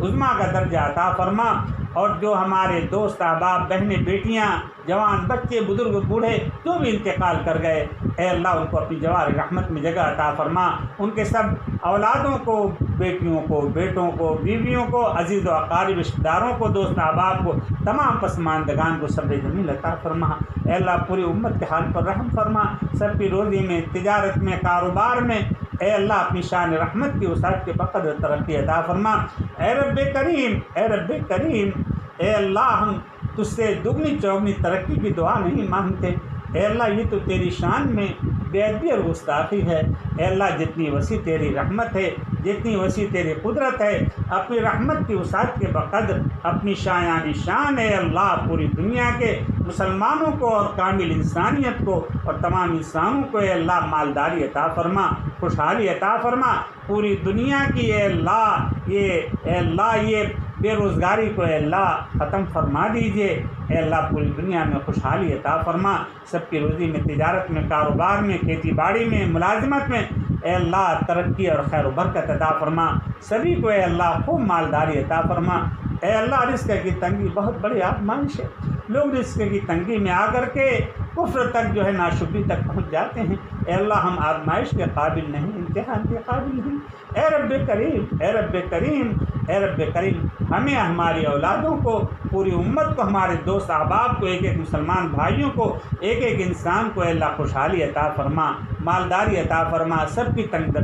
عظمیٰ کا درجہ عطا فرما، اور جو ہمارے دوست احباب بہنیں بیٹیاں جوان بچے بزرگ بوڑھے جو بھی انتقال کر گئے، اے اللہ ان کو اپنی جوار رحمت میں جگہ عطا فرما، ان کے سب اولادوں کو، بیٹیوں کو، بیٹوں کو، بیویوں کو، عزیز و اقارب رشتہ داروں کو، دوست احباب کو، تمام پسماندگان کو صبر جمیل عطا فرما۔ اے اللہ پوری امت کے حال پر رحم فرما، سب کی روزی میں، تجارت میں، کاروبار میں اے اللہ اپنی شان رحمت کی وسعت کے بقدر ترقی عطا فرما۔ اے رب کریم، اے رب کریم، اے اللہ ہم تجھ سے دگنی چوگنی ترقی کی دعا نہیں مانگتے، اے اللہ یہ تو تیری شان میں بے ادبی اور گستاخی ہے۔ اے اللہ جتنی وسیع تیری رحمت ہے، جتنی وسیع تیری قدرت ہے، اپنی رحمت کی وسعت کے بقدر اپنی شایانی شان اے اللہ پوری دنیا کے مسلمانوں کو اور کامل انسانیت کو اور تمام انسانوں کو اے اللہ مالداری عطا فرما، خوشحالی عطا فرما، پوری دنیا کی اے اللہ یہ بے روزگاری کو اے اللہ ختم فرما دیجئے، اے اللہ پوری دنیا میں خوشحالی عطا فرما، سب کی روزی میں، تجارت میں، کاروبار میں، کھیتی باڑی میں، ملازمت میں اے اللہ ترقی اور خیر و برکت عطا فرما، سبھی کو اے اللہ خوب مالداری عطا فرما۔ اے اللہ رزق کی تنگی بہت بڑی آزمائش ہے، لوگ رزق کی تنگی میں آ کر کے کفر تک جو ہے ناشکری تک پہنچ جاتے ہیں، اے اللہ ہم آزمائش کے قابل نہیں، امتحان کے قابل نہیں، اے رب کریم، اے رب کریم، اے رب کریم، ہمیں، ہماری اولادوں کو، پوری امت کو، ہمارے دوست احباب کو، ایک ایک مسلمان بھائیوں کو، ایک ایک انسان کو اے اللہ خوشحالی عطا فرما، مالداری عطا فرما، سب کی تنگ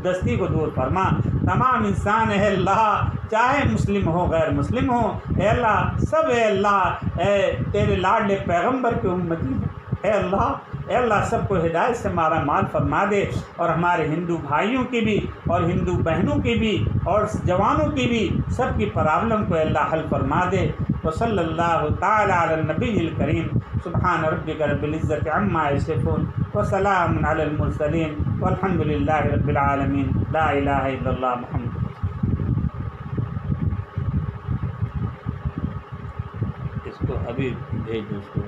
دستی کو دور فرما، تمام انسان اے اللہ چاہے مسلم ہو غیر مسلم ہو اے اللہ سب اے اللہ تیرے لاڈلے پیغمبر کے امتی ہیں، اے اللہ سب کو ہدایت سے مالا مال فرما دے، اور ہمارے ہندو بھائیوں کی بھی اور ہندو بہنوں کی بھی اور جوانوں کی بھی سب کی پرابلم کو اے اللہ حل فرما دے۔ وصلی اللہ تعالی علی النبی الکریم، سبحان ربک رب العزت عما یصفون وسلام علی المرسلین والحمد للہ رب العالمین، لا الہ الا اللہ محمد۔ اس کو ابھی بھیج دو، اس کو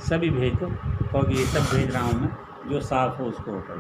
سبھی بھیج دو، کیونکہ یہ سب بھیج رہا ہوں میں، جو صاف ہو اس کو کر